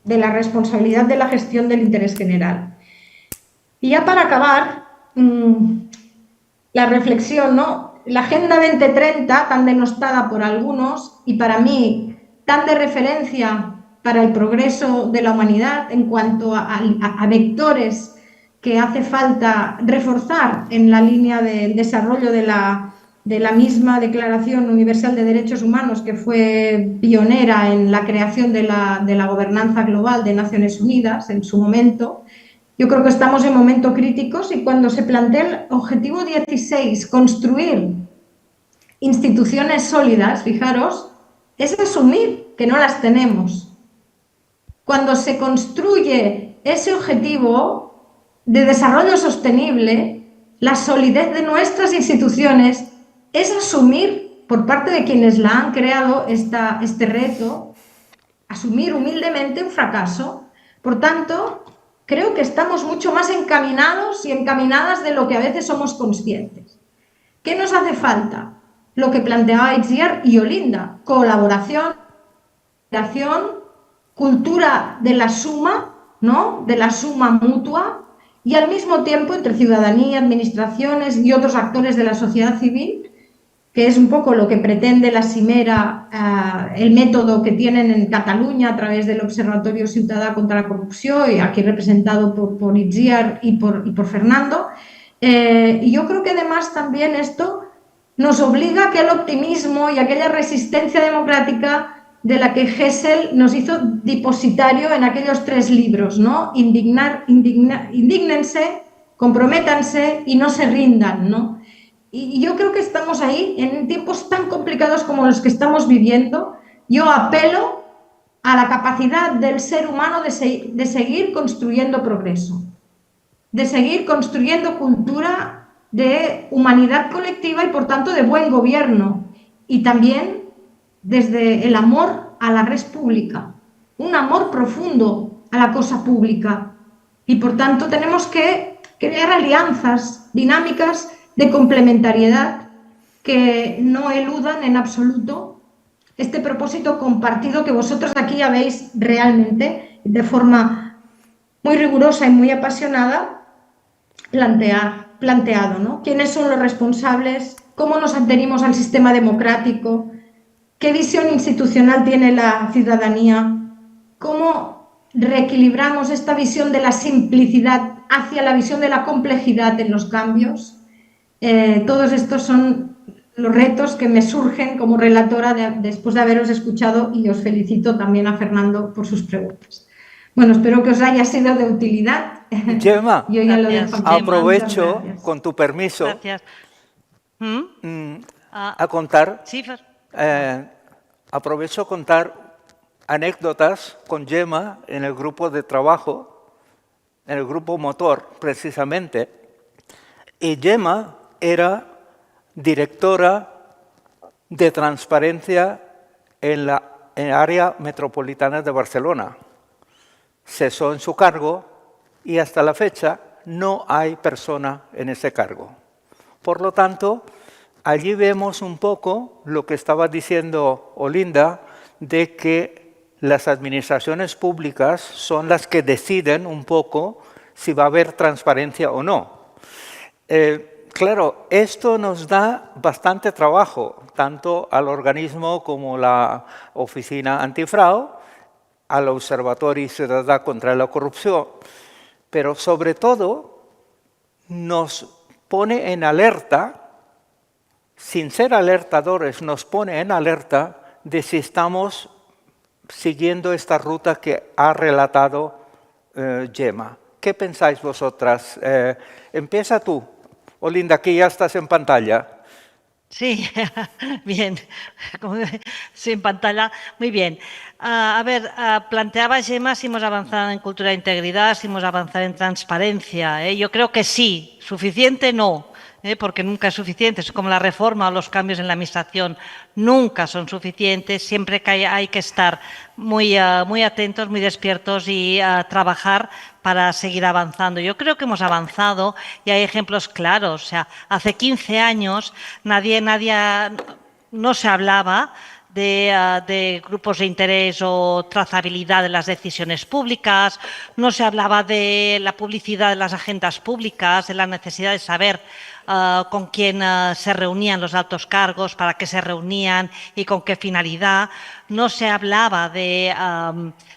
de la responsabilidad de la gestión del interés general. Y ya para acabar, la reflexión, ¿no? La Agenda 2030, tan denostada por algunos y para mí tan de referencia para el progreso de la humanidad en cuanto a vectores que hace falta reforzar en la línea del desarrollo de la misma Declaración Universal de Derechos Humanos, que fue pionera en la creación de la gobernanza global de Naciones Unidas en su momento. Yo creo que estamos en momentos críticos y cuando se plantea el objetivo 16, construir instituciones sólidas, fijaros, es asumir que no las tenemos. Cuando se construye ese objetivo de desarrollo sostenible, la solidez de nuestras instituciones es asumir por parte de quienes la han creado este reto, asumir humildemente un fracaso. Por tanto, creo que estamos mucho más encaminados y encaminadas de lo que a veces somos conscientes. ¿Qué nos hace falta? Lo que planteaba Itziar y Olinda: colaboración, cultura de la suma, ¿no? De la suma mutua, y al mismo tiempo entre ciudadanía, administraciones y otros actores de la sociedad civil, que es un poco lo que pretende la cimera, el método que tienen en Cataluña a través del Observatorio Ciutadà contra la Corrupción, y aquí representado por Itziar y por Fernando. Y yo creo que además también esto nos obliga a aquel optimismo y aquella resistencia democrática de la que Hessel nos hizo depositario en aquellos 3 libros, ¿no? Indígnense, comprométanse y no se rindan, ¿no? Y yo creo que estamos ahí, en tiempos tan complicados como los que estamos viviendo. Yo apelo a la capacidad del ser humano de seguir construyendo progreso, de seguir construyendo cultura de humanidad colectiva y, por tanto, de buen gobierno. Y también desde el amor a la res pública, un amor profundo a la cosa pública. Y, por tanto, tenemos que crear alianzas dinámicas de complementariedad que no eludan en absoluto este propósito compartido que vosotros aquí habéis realmente, de forma muy rigurosa y muy apasionada, planteado, ¿no? ¿Quiénes son los responsables? ¿Cómo nos adherimos al sistema democrático? ¿Qué visión institucional tiene la ciudadanía? ¿Cómo reequilibramos esta visión de la simplicidad hacia la visión de la complejidad en los cambios? Todos estos son los retos que me surgen como relatora después de haberos escuchado, y os felicito también a Fernando por sus preguntas. Bueno, espero que os haya sido de utilidad. Gemma, yo ya lo dejo aquí. aprovecho, con tu permiso, a contar, Sí, aprovecho a contar anécdotas con Gemma en el grupo de trabajo, en el grupo motor, precisamente. Y Gemma era directora de transparencia en la área metropolitana de Barcelona. Cesó en su cargo y hasta la fecha no hay persona en ese cargo. Por lo tanto, allí vemos un poco lo que estaba diciendo Olinda, de que las administraciones públicas son las que deciden un poco si va a haber transparencia o no. Claro, esto nos da bastante trabajo, tanto al organismo como la Oficina Antifraude, al Observatorio Ciutadà contra la Corrupción, pero sobre todo nos pone en alerta sin ser alertadores, nos pone en alerta de si estamos siguiendo esta ruta que ha relatado Gemma. ¿Qué pensáis vosotras? Empieza tú. Olinda, que ya estás en pantalla. Sí, bien, sí, en pantalla, muy bien. A ver, planteaba Gemma si hemos avanzado en cultura de integridad, si hemos avanzado en transparencia. Yo creo que sí, suficiente no, porque nunca es suficiente. Es como la reforma o los cambios en la administración, nunca son suficientes. Siempre que hay que estar muy atentos, muy despiertos y trabajar para seguir avanzando. Yo creo que hemos avanzado y hay ejemplos claros. O sea, hace 15 años no se hablaba de grupos de interés o trazabilidad de las decisiones públicas, no se hablaba de la publicidad de las agendas públicas, de la necesidad de saber con quién se reunían los altos cargos, para qué se reunían y con qué finalidad. No se hablaba de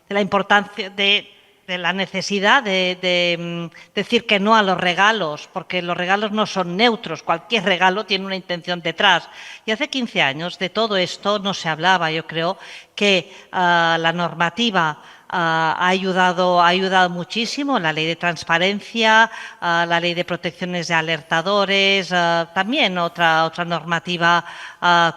la importancia de la necesidad de decir que no a los regalos, porque los regalos no son neutros, cualquier regalo tiene una intención detrás. Y hace 15 años de todo esto no se hablaba. Yo creo que la normativa ha ayudado muchísimo, la ley de transparencia, la ley de protecciones de alertadores, también otra normativa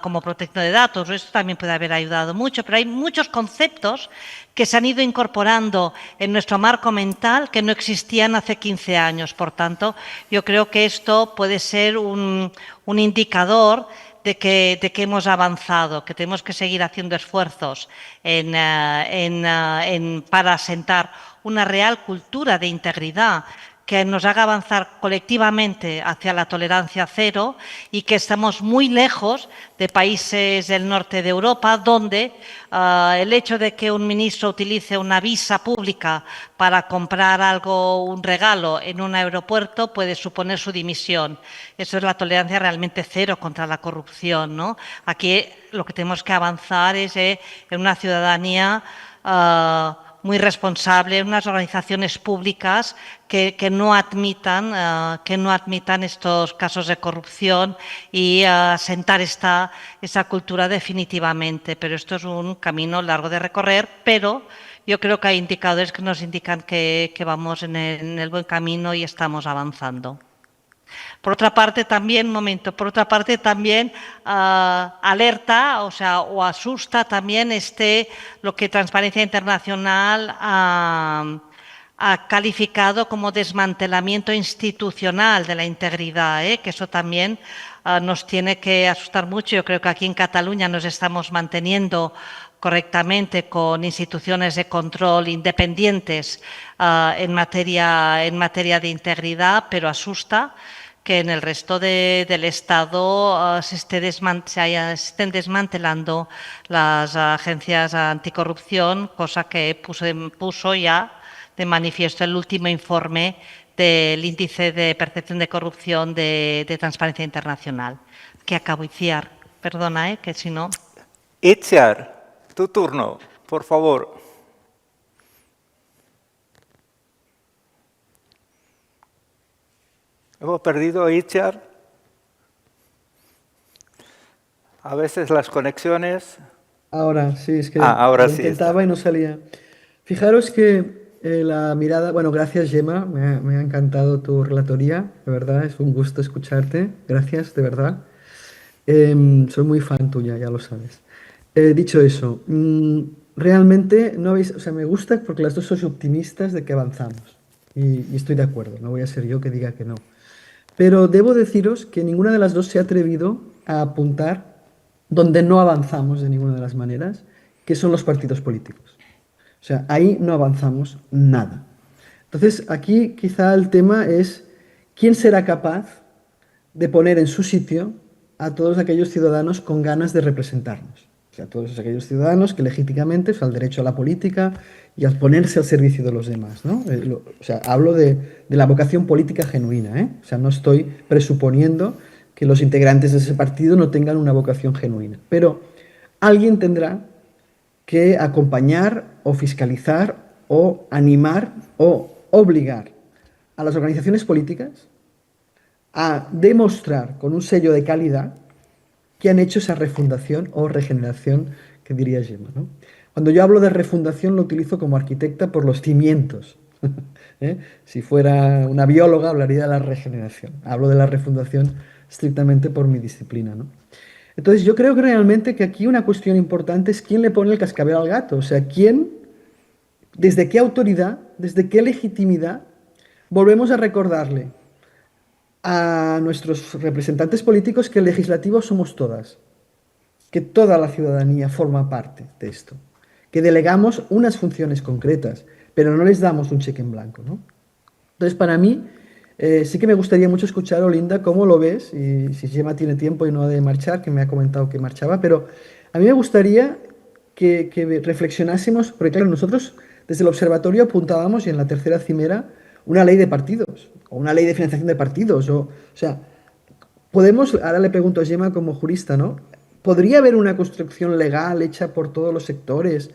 como protección de datos. Esto también puede haber ayudado mucho, pero hay muchos conceptos que se han ido incorporando en nuestro marco mental que no existían hace 15 años. Por tanto, yo creo que esto puede ser un indicador de que hemos avanzado, que tenemos que seguir haciendo esfuerzos para asentar una real cultura de integridad que nos haga avanzar colectivamente hacia la tolerancia cero, y que estamos muy lejos de países del norte de Europa, donde el hecho de que un ministro utilice una visa pública para comprar algo, un regalo en un aeropuerto, puede suponer su dimisión. Eso es la tolerancia realmente cero contra la corrupción, ¿no? Aquí lo que tenemos que avanzar es en una ciudadanía muy responsable, unas organizaciones públicas que no admitan estos casos de corrupción y asentar esa cultura definitivamente. Pero esto es un camino largo de recorrer, pero yo creo que hay indicadores que nos indican que vamos en el buen camino y estamos avanzando. Por otra parte también, alerta, o asusta también lo que Transparencia Internacional ha calificado como desmantelamiento institucional de la integridad, que eso también nos tiene que asustar mucho. Yo creo que aquí en Cataluña nos estamos manteniendo correctamente con instituciones de control independientes en materia de integridad, pero asusta que en el resto del Estado se estén desmantelando las agencias anticorrupción, cosa que puso ya de manifiesto el último informe del índice de percepción de corrupción de Transparencia Internacional. Que acabo, Itziar. Perdona, que si no... Itziar, tu turno, por favor. ¿Hemos perdido a Itziar? A veces las conexiones... Ahora, sí, es que ahora lo sí intentaba está. y no salía. Fijaros que la mirada... Bueno, gracias, Gemma, me ha encantado tu relatoría, de verdad, es un gusto escucharte, gracias, de verdad. Soy muy fan tuya, ya lo sabes. Dicho eso, realmente no habéis... O sea, me gusta porque las dos sois optimistas de que avanzamos. Y estoy de acuerdo, no voy a ser yo que diga que no. Pero debo deciros que ninguna de las dos se ha atrevido a apuntar donde no avanzamos de ninguna de las maneras, que son los partidos políticos. O sea, ahí no avanzamos nada. Entonces, aquí quizá el tema es quién será capaz de poner en su sitio a todos aquellos ciudadanos con ganas de representarnos. O sea, todos aquellos ciudadanos que legítimamente, o sea, el derecho a la política y al ponerse al servicio de los demás, ¿no? O sea, hablo de la vocación política genuina, ¿eh? O sea, no estoy presuponiendo que los integrantes de ese partido no tengan una vocación genuina. Pero alguien tendrá que acompañar o fiscalizar o animar o obligar a las organizaciones políticas a demostrar con un sello de calidad que han hecho esa refundación o regeneración que diría Gemma, ¿no? Cuando yo hablo de refundación lo utilizo como arquitecta por los cimientos. ¿Eh? Si fuera una bióloga hablaría de la regeneración. Hablo de la refundación estrictamente por mi disciplina, ¿no? Entonces yo creo que realmente que aquí una cuestión importante es quién le pone el cascabel al gato. O sea, quién, desde qué autoridad, desde qué legitimidad volvemos a recordarle a nuestros representantes políticos que el legislativo somos todas, que toda la ciudadanía forma parte de esto, que delegamos unas funciones concretas, pero no les damos un cheque en blanco, ¿no? Entonces, para mí, sí que me gustaría mucho escuchar, Olinda, cómo lo ves, y si Gemma tiene tiempo y no ha de marchar, que me ha comentado que marchaba, pero a mí me gustaría que reflexionásemos, porque claro, nosotros desde el observatorio apuntábamos, y en la tercera cimera, una ley de partidos, o una ley de financiación de partidos, o sea, podemos, ahora le pregunto a Gemma como jurista, ¿no? ¿Podría haber una construcción legal hecha por todos los sectores,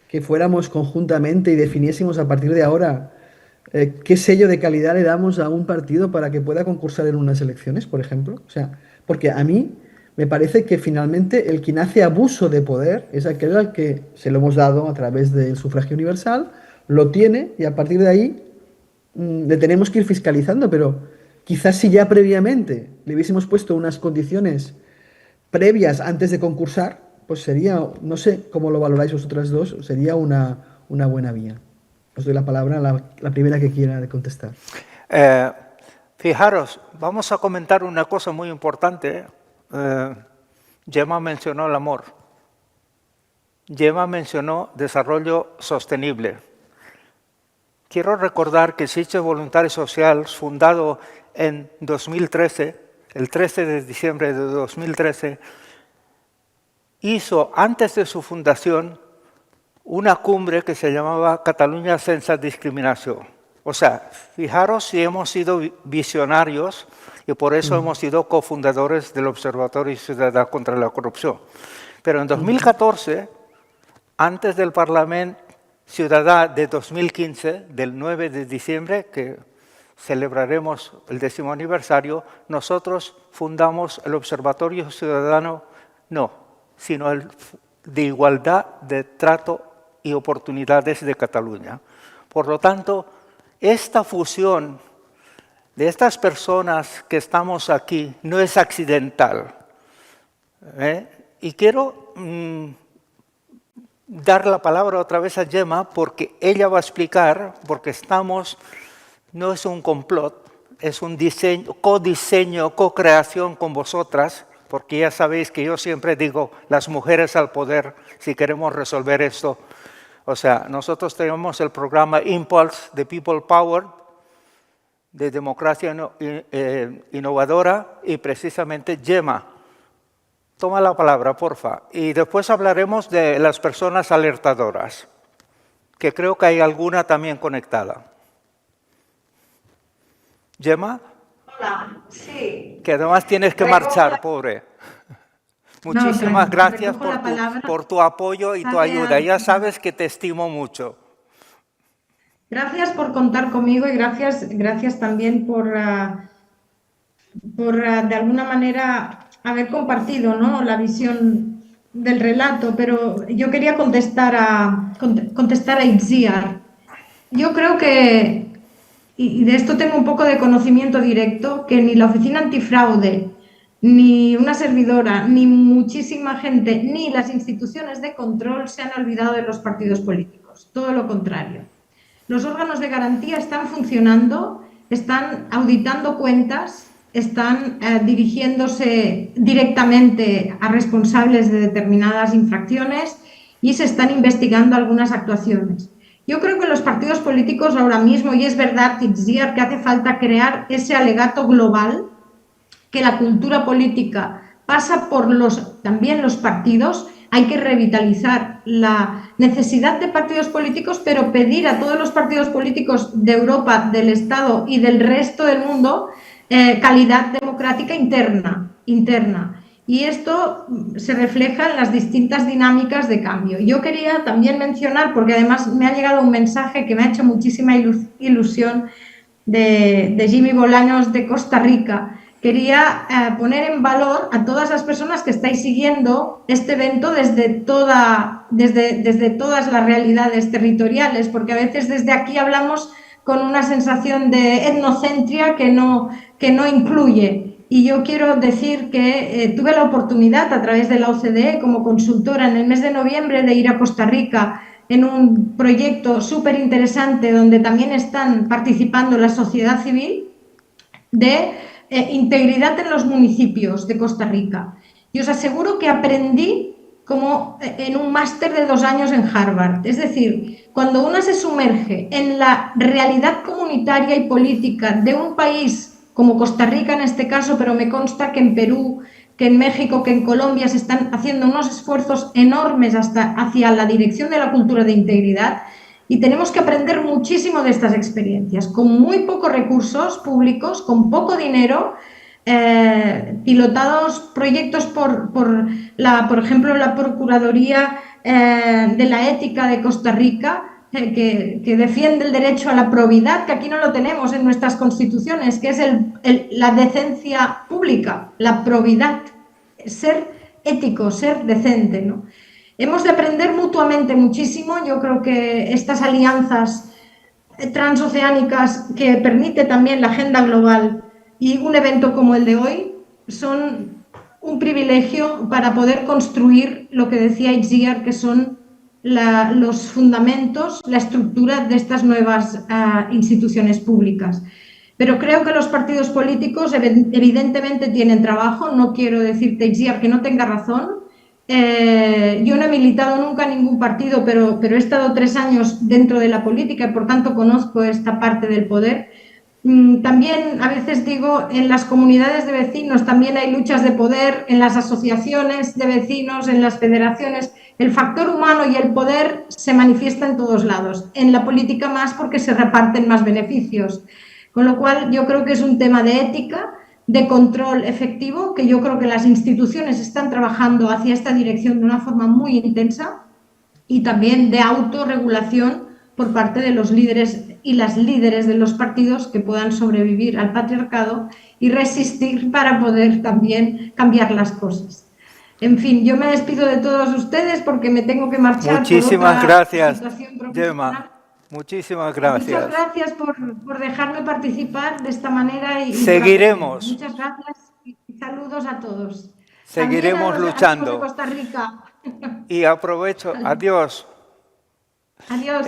que fuéramos conjuntamente y definiésemos a partir de ahora qué sello de calidad le damos a un partido para que pueda concursar en unas elecciones, por ejemplo? O sea, porque a mí me parece que finalmente el quien hace abuso de poder es aquel al que se lo hemos dado a través del sufragio universal, lo tiene y a partir de ahí le tenemos que ir fiscalizando, pero quizás si ya previamente le hubiésemos puesto unas condiciones previas antes de concursar, pues sería, no sé cómo lo valoráis vosotras dos, sería una buena vía. Os doy la palabra a la primera que quiera contestar. Fijaros, vamos a comentar una cosa muy importante. Gemma mencionó el amor. Gemma mencionó desarrollo sostenible. Quiero recordar que Sitges Voluntario Social, fundado en 2013, el 13 de diciembre de 2013, hizo antes de su fundación una cumbre que se llamaba Cataluña Sense Discriminación. O sea, fijaros si hemos sido visionarios y por eso hemos sido cofundadores del Observatorio Ciudadano contra la Corrupción. Pero en 2014, antes del Parlamento Ciudadano de 2015, del 9 de diciembre, que celebraremos el 10º aniversario, nosotros fundamos el Observatorio Ciudadano, sino el de Igualdad de Trato y Oportunidades de Cataluña. Por lo tanto, esta fusión de estas personas que estamos aquí no es accidental. Y quiero dar la palabra otra vez a Gemma porque ella va a explicar, porque no es un complot, es un diseño, codiseño, co-creación con vosotras, porque ya sabéis que yo siempre digo las mujeres al poder si queremos resolver esto. O sea, nosotros tenemos el programa Impulse de People Power, de democracia innovadora, y precisamente Gemma. Toma la palabra, porfa. Y después hablaremos de las personas alertadoras, que creo que hay alguna también conectada. Gemma. Hola, sí. Que además tienes que marchar, pobre. Muchísimas gracias por tu apoyo y tu ayuda. Ya sabes que te estimo mucho. Gracias por contar conmigo y gracias también por de alguna manera haber compartido, ¿no?, la visión del relato, pero yo quería contestar a Itziar. Yo creo que, y de esto tengo un poco de conocimiento directo, que ni la Oficina Antifraude, ni una servidora, ni muchísima gente, ni las instituciones de control se han olvidado de los partidos políticos. Todo lo contrario. Los órganos de garantía están funcionando, están auditando cuentas, están dirigiéndose directamente a responsables de determinadas infracciones y se están investigando algunas actuaciones. Yo creo que los partidos políticos ahora mismo, y es verdad, Itziar, que hace falta crear ese alegato global, que la cultura política pasa por también los partidos. Hay que revitalizar la necesidad de partidos políticos, pero pedir a todos los partidos políticos de Europa, del Estado y del resto del mundo calidad democrática interna. Y esto se refleja en las distintas dinámicas de cambio. Yo quería también mencionar, porque además me ha llegado un mensaje que me ha hecho muchísima ilusión de Jimmy Bolaños de Costa Rica, quería poner en valor a todas las personas que estáis siguiendo este evento desde todas las realidades territoriales, porque a veces desde aquí hablamos con una sensación de etnocentria que no incluye. Y yo quiero decir que tuve la oportunidad a través de la OCDE como consultora en el mes de noviembre de ir a Costa Rica en un proyecto súper interesante donde también están participando la sociedad civil de integridad en los municipios de Costa Rica. Y os aseguro que aprendí como en un máster de 2 años en Harvard. Es decir, cuando uno se sumerge en la realidad comunitaria y política de un país como Costa Rica en este caso, pero me consta que en Perú, que en México, que en Colombia se están haciendo unos esfuerzos enormes hacia la dirección de la cultura de integridad, y tenemos que aprender muchísimo de estas experiencias, con muy pocos recursos públicos, con poco dinero, pilotados proyectos por ejemplo, la Procuraduría de la Ética de Costa Rica, que defiende el derecho a la probidad, que aquí no lo tenemos en nuestras constituciones, que es la decencia pública, la probidad, ser ético, ser decente, ¿no? Hemos de aprender mutuamente muchísimo. Yo creo que estas alianzas transoceánicas que permite también la agenda global y un evento como el de hoy son un privilegio para poder construir lo que decía Itziar, que son los fundamentos, la estructura de estas nuevas instituciones públicas. Pero creo que los partidos políticos evidentemente tienen trabajo. No quiero decirte, Itziar, que no tenga razón. Yo no he militado nunca en ningún partido, pero he estado 3 años dentro de la política y por tanto conozco esta parte del poder. También a veces digo, en las comunidades de vecinos también hay luchas de poder, en las asociaciones de vecinos, en las federaciones. El factor humano y el poder se manifiesta en todos lados, en la política más porque se reparten más beneficios. Con lo cual yo creo que es un tema de ética, de control efectivo, que yo creo que las instituciones están trabajando hacia esta dirección de una forma muy intensa, y también de autorregulación por parte de los líderes y las líderes de los partidos que puedan sobrevivir al patriarcado y resistir para poder también cambiar las cosas. En fin, yo me despido de todos ustedes porque me tengo que marchar. Muchísimas gracias, Gemma. Muchísimas gracias. Muchas gracias por dejarme participar de esta manera. Seguiremos. Muchas gracias y saludos a todos. Seguiremos luchando. De Costa Rica. Y aprovecho, adiós. Adiós.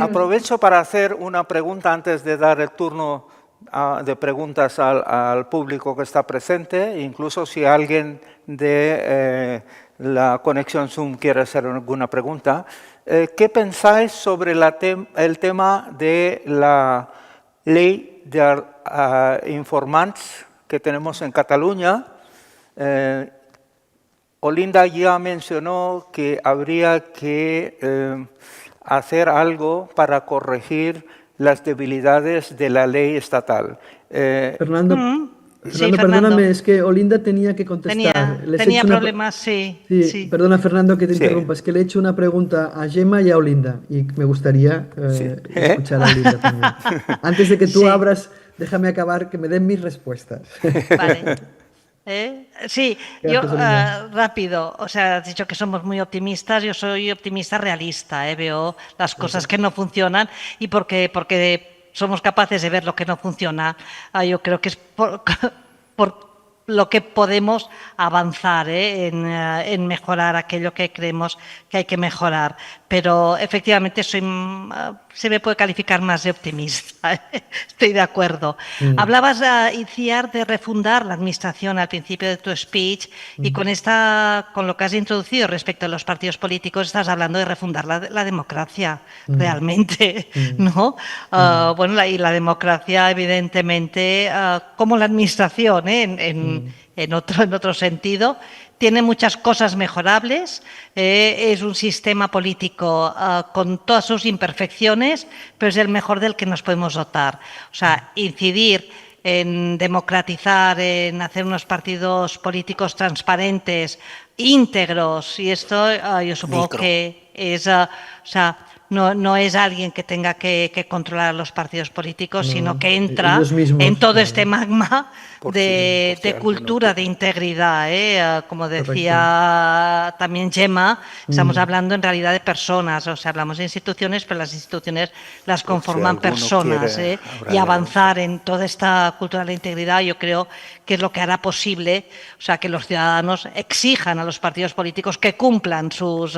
Aprovecho para hacer una pregunta antes de dar el turno de preguntas al público que está presente, incluso si alguien de la conexión Zoom quiere hacer alguna pregunta. ¿Qué pensáis sobre el tema de la ley de informants que tenemos en Cataluña? Olinda ya mencionó que habría que hacer algo para corregir las debilidades de la ley estatal. Fernando, Sí, perdóname, es que Olinda tenía que contestar. Tenía problemas, sí. Perdona, Fernando, que te Sí. interrumpa. Es que le he hecho una pregunta a Gemma y a Olinda y me gustaría escuchar a Olinda también. Antes de que tú abras, déjame acabar, que me den mis respuestas. Vale. Sí, yo rápido, o sea, has dicho que somos muy optimistas, yo soy optimista realista, veo las cosas que no funcionan y porque somos capaces de ver lo que no funciona, yo creo que es por lo que podemos avanzar en mejorar aquello que creemos que hay que mejorar. Pero efectivamente se me puede calificar más de optimista. Estoy de acuerdo. Hablabas, Itziar, de refundar la administración al principio de tu speech y con lo que has introducido respecto a los partidos políticos estás hablando de refundar la democracia realmente, ¿no? Bueno, y la democracia evidentemente como la administración en otro sentido. Tiene muchas cosas mejorables, es un sistema político con todas sus imperfecciones, pero es el mejor del que nos podemos dotar. O sea, incidir en democratizar, en hacer unos partidos políticos transparentes, íntegros, y esto yo supongo que es, no es alguien que tenga que controlar a los partidos políticos, sino que entra ellos mismos, en todo claro. este magma Por de si alguien cultura, no de integridad. Como decía también Gemma, estamos hablando en realidad de personas, o sea, hablamos de instituciones, pero las instituciones las Por si conforman alguno personas. quiere Y hablar avanzar en toda esta cultura de la integridad, yo creo que es lo que hará posible, o sea, que los ciudadanos exijan a los partidos políticos que cumplan sus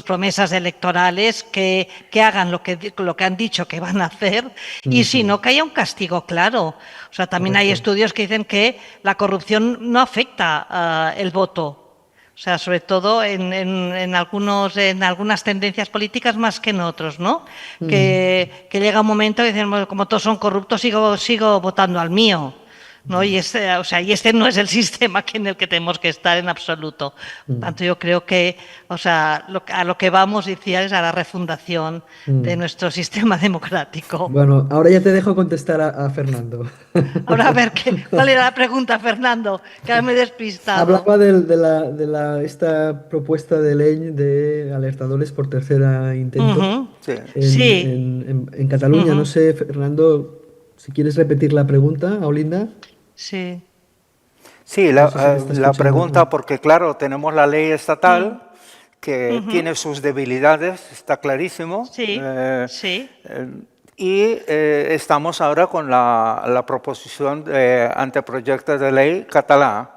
promesas electorales, que hagan lo que han dicho que van a hacer, y si no, que haya un castigo claro. O sea, también hay estudios que dicen que la corrupción no afecta el voto. O sea, sobre todo en algunas tendencias políticas más que en otros, ¿no? Que llega un momento que dicen, bueno, como todos son corruptos, sigo votando al mío. ¿No? Y este no es el sistema en el que tenemos que estar en absoluto. Por tanto, yo creo que, o sea, a lo que vamos, decía, es a la refundación de nuestro sistema democrático. Bueno, ahora ya te dejo contestar a Fernando. Ahora a ver, ¿cuál era la pregunta, Fernando? Que ahora me he despistado. Hablaba esta propuesta de ley de alertadores por tercera intento Sí. Sí. en Cataluña. No sé, Fernando, si quieres repetir la pregunta a Olinda. Sí. Sí, No sé si te está la escuchando. pregunta, porque claro, tenemos la ley estatal que tiene sus debilidades, está clarísimo. Sí, sí. Y estamos ahora con la proposición de anteproyecto de ley catalán.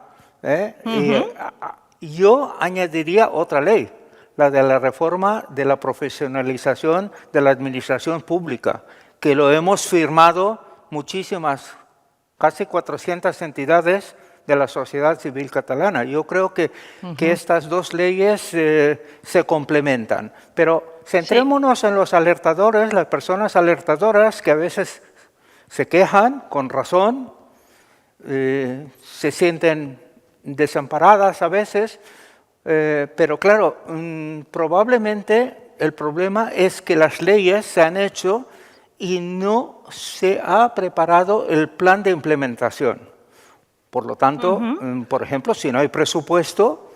Y yo añadiría otra ley, la de la reforma de la profesionalización de la administración pública, que lo hemos firmado muchísimas, casi 400 entidades de la sociedad civil catalana. Yo creo que estas dos leyes se complementan. Pero centrémonos en los alertadores, las personas alertadoras que a veces se quejan con razón, se sienten desamparadas a veces, pero claro, probablemente el problema es que las leyes se han hecho y no se ha preparado el plan de implementación. Por lo tanto, por ejemplo, si no hay presupuesto,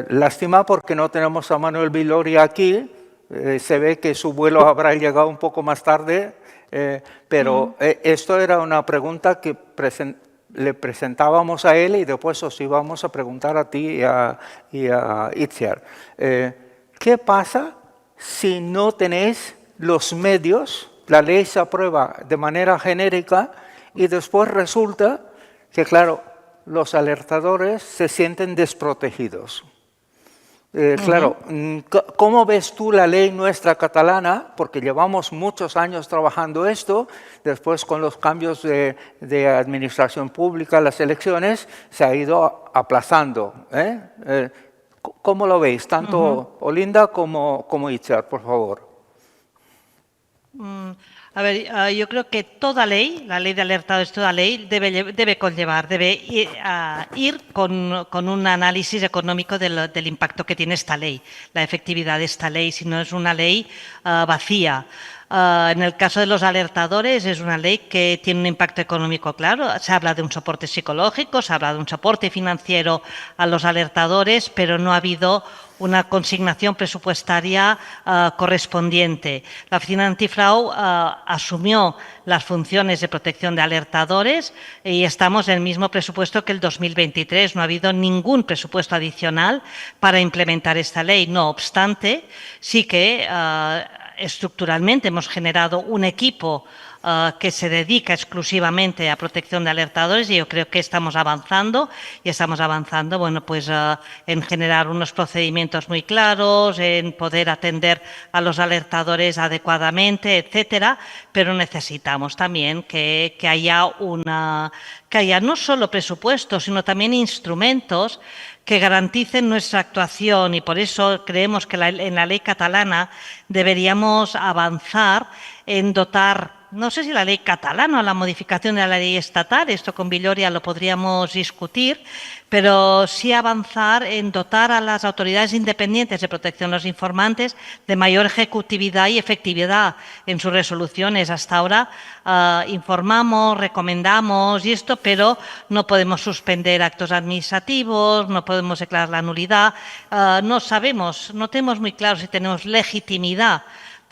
lástima porque no tenemos a Manuel Viloria aquí, se ve que su vuelo habrá llegado un poco más tarde, pero esto era una pregunta que le presentábamos a él y después os íbamos a preguntar a ti y a Itziar. ¿Qué pasa si no tenéis los medios? La ley se aprueba de manera genérica y después resulta que, claro, los alertadores se sienten desprotegidos. Claro, ¿cómo ves tú la ley nuestra catalana? Porque llevamos muchos años trabajando esto, después con los cambios de administración pública, las elecciones, se ha ido aplazando. ¿Cómo lo veis? Tanto Olinda como Itziar, por favor. A ver, yo creo que toda ley, la ley de alertadores, toda ley debe conllevar, debe ir con un análisis económico del impacto que tiene esta ley, la efectividad de esta ley, si no es una ley vacía. En el caso de los alertadores es una ley que tiene un impacto económico claro. Se habla de un soporte psicológico, se habla de un soporte financiero a los alertadores, pero no ha habido una consignación presupuestaria correspondiente. La Oficina Antifraude asumió las funciones de protección de alertadores y estamos en el mismo presupuesto que el 2023. No ha habido ningún presupuesto adicional para implementar esta ley. No obstante, sí que estructuralmente hemos generado un equipo que se dedica exclusivamente a protección de alertadores y yo creo que estamos avanzando bueno, pues en generar unos procedimientos muy claros, en poder atender a los alertadores adecuadamente, etcétera, pero necesitamos también que haya no solo presupuesto, sino también instrumentos que garanticen nuestra actuación y por eso creemos que en la ley catalana deberíamos avanzar en dotar, no sé si la ley catalana o la modificación de la ley estatal, esto con Viloria lo podríamos discutir, pero sí avanzar en dotar a las autoridades independientes de protección de los informantes de mayor ejecutividad y efectividad en sus resoluciones. Hasta ahora informamos, recomendamos y esto, pero no podemos suspender actos administrativos, no podemos declarar la nulidad, no sabemos, no tenemos muy claro si tenemos legitimidad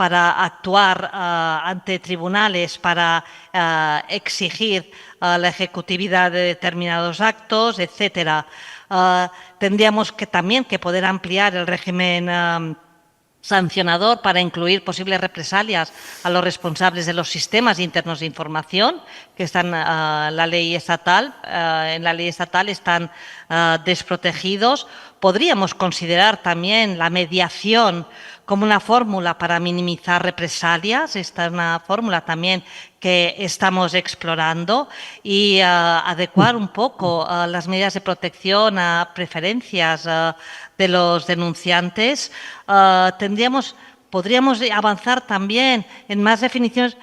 para actuar ante tribunales, para exigir la ejecutividad de determinados actos, etcétera. Tendríamos que también que poder ampliar el régimen sancionador para incluir posibles represalias a los responsables de los sistemas internos de información que están en la ley estatal están desprotegidos. Podríamos considerar también la mediación como una fórmula para minimizar represalias. Esta es una fórmula también que estamos explorando y adecuar un poco las medidas de protección a preferencias de los denunciantes. Podríamos avanzar también en más definiciones,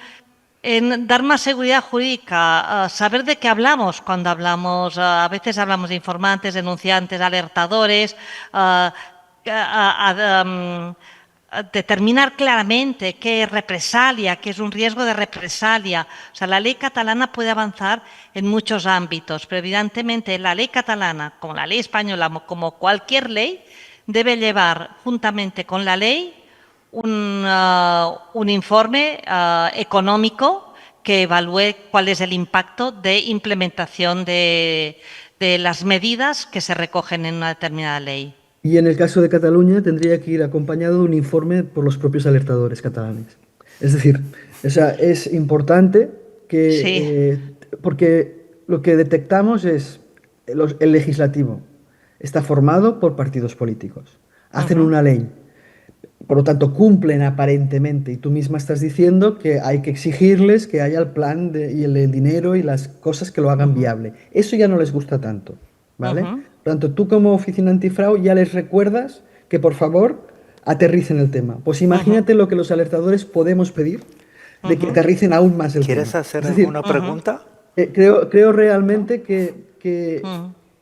en dar más seguridad jurídica, saber de qué hablamos cuando hablamos. A veces hablamos de informantes, denunciantes, alertadores, determinar claramente qué es represalia, qué es un riesgo de represalia. O sea, la ley catalana puede avanzar en muchos ámbitos, pero evidentemente la ley catalana, como la ley española, como cualquier ley, debe llevar juntamente con la ley un informe económico que evalúe cuál es el impacto de implementación de las medidas que se recogen en una determinada ley. Y en el caso de Cataluña tendría que ir acompañado de un informe por los propios alertadores catalanes. Es decir, o sea, es importante que, porque lo que detectamos es el legislativo está formado por partidos políticos, hacen una ley, por lo tanto cumplen aparentemente, y tú misma estás diciendo que hay que exigirles que haya el plan y el dinero y las cosas que lo hagan viable. Eso ya no les gusta tanto, ¿vale? Por lo tanto, tú como oficina antifraude ya les recuerdas que por favor aterricen el tema. Pues imagínate lo que los alertadores podemos pedir de que aterricen aún más el tema. ¿Quieres hacer alguna pregunta? Creo realmente que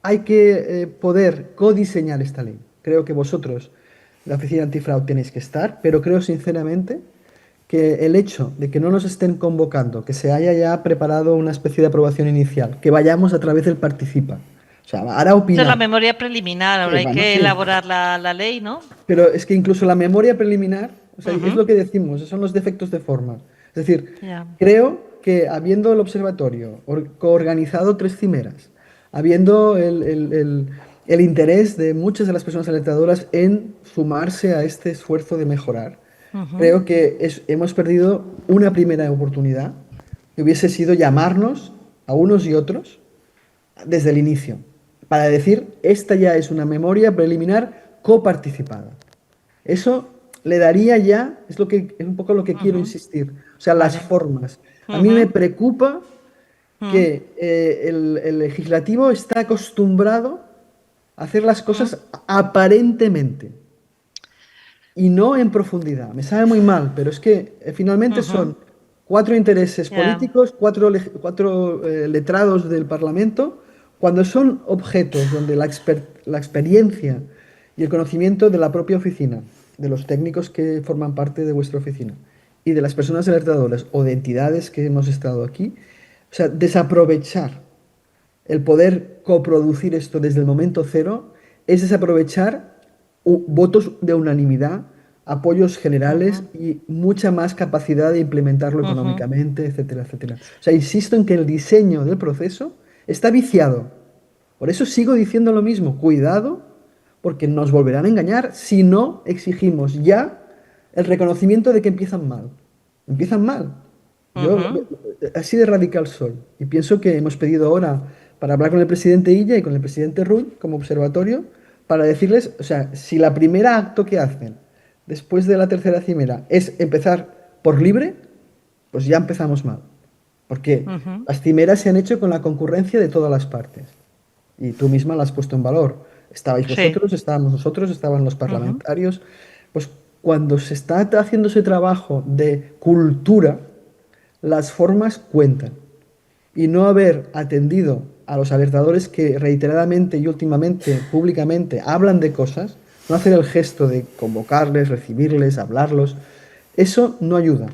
hay que poder codiseñar esta ley. Creo que vosotros, la oficina antifraude, tenéis que estar, pero creo sinceramente que el hecho de que no nos estén convocando, que se haya ya preparado una especie de aprobación inicial, que vayamos a través del Participa. O sea, ahora opinar. Esa es la memoria preliminar, ahora hay que elaborar la ley, ¿no? Pero es que incluso la memoria preliminar, o sea, es lo que decimos, son los defectos de forma. Es decir, creo que habiendo el observatorio coorganizado 3 cimeras, habiendo el interés de muchas de las personas alertadoras en sumarse a este esfuerzo de mejorar, creo que hemos perdido una primera oportunidad que hubiese sido llamarnos a unos y otros desde el inicio, para decir, esta ya es una memoria preliminar coparticipada. Eso le daría ya, es un poco lo que quiero insistir, o sea, las formas. A mí me preocupa que el legislativo está acostumbrado a hacer las cosas aparentemente y no en profundidad. Me sabe muy mal, pero es que finalmente son 4 intereses políticos, 4 letrados del Parlamento, cuando son objetos donde la experiencia y el conocimiento de la propia oficina, de los técnicos que forman parte de vuestra oficina y de las personas alertadoras o de entidades que hemos estado aquí, o sea, desaprovechar el poder coproducir esto desde el momento cero es desaprovechar votos de unanimidad, apoyos generales y mucha más capacidad de implementarlo económicamente, etcétera, etcétera. O sea, insisto en que el diseño del proceso está viciado. Por eso sigo diciendo lo mismo. Cuidado, porque nos volverán a engañar si no exigimos ya el reconocimiento de que empiezan mal. Empiezan mal. Yo, así de radical soy. Y pienso que hemos pedido ahora para hablar con el presidente Illa y con el presidente Rull como observatorio para decirles, o sea, si la primera acto que hacen después de la tercera cimera es empezar por libre, pues ya empezamos mal. Porque las cimeras se han hecho con la concurrencia de todas las partes. Y tú misma la has puesto en valor. Estabais vosotros, estábamos nosotros, estaban los parlamentarios. Pues cuando se está haciendo ese trabajo de cultura, las formas cuentan. Y no haber atendido a los alertadores que reiteradamente y últimamente, públicamente, hablan de cosas, no hacer el gesto de convocarles, recibirles, hablarlos, eso no ayuda.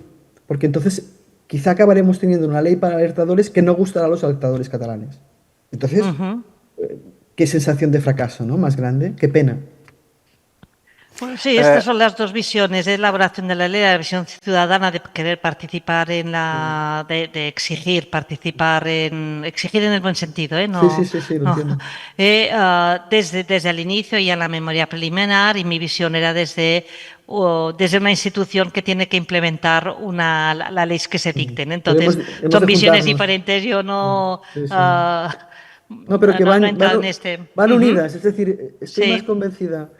Porque entonces quizá acabaremos teniendo una ley para alertadores que no gustará a los alertadores catalanes. Entonces, qué sensación de fracaso, ¿no? Más grande, qué pena. Pues sí, estas son las dos visiones de elaboración de la ley, la visión ciudadana de querer participar en de exigir, participar exigir en el buen sentido, Sí, sí, no, sí, sí, lo no, entiendo. desde el inicio y en la memoria preliminar, y mi visión era desde una institución que tiene que implementar la ley que se dicten. Pero Entonces, hemos son de visiones juntarnos. diferentes, yo no, Sí, sí. ah, No, pero que no he entrado en este. van Ujú. unidas. Es decir, estoy más Sí. convencida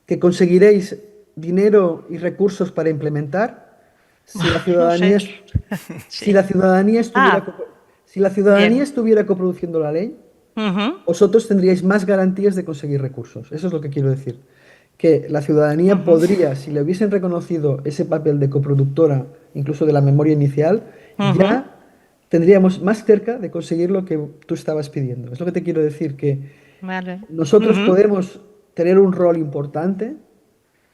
que conseguiréis dinero y recursos para implementar si la No sé. ciudadanía, si Sí. la ciudadanía estuviera, Ah, si la ciudadanía bien. estuviera coproduciendo la ley, Ujú, vosotros tendríais más garantías de conseguir recursos. Eso es lo que quiero decir. Que la ciudadanía ujú, podría, si le hubiesen reconocido ese papel de coproductora, incluso de la memoria inicial, ujú. ya tendríamos más cerca de conseguir lo que tú estabas pidiendo. Es lo que te quiero decir, que Vale. nosotros Ujú, podemos tener un rol importante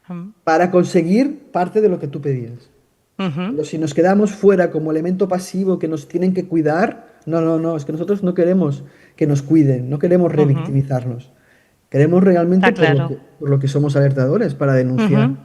ujú, para conseguir parte de lo que tú pedías. ujú, Pero si nos quedamos fuera como elemento pasivo que nos tienen que cuidar, no, no, no, es que nosotros no queremos que nos cuiden, no queremos ujú. revictimizarnos. Queremos realmente Está claro. por lo que somos alertadores, para denunciar. Ujú,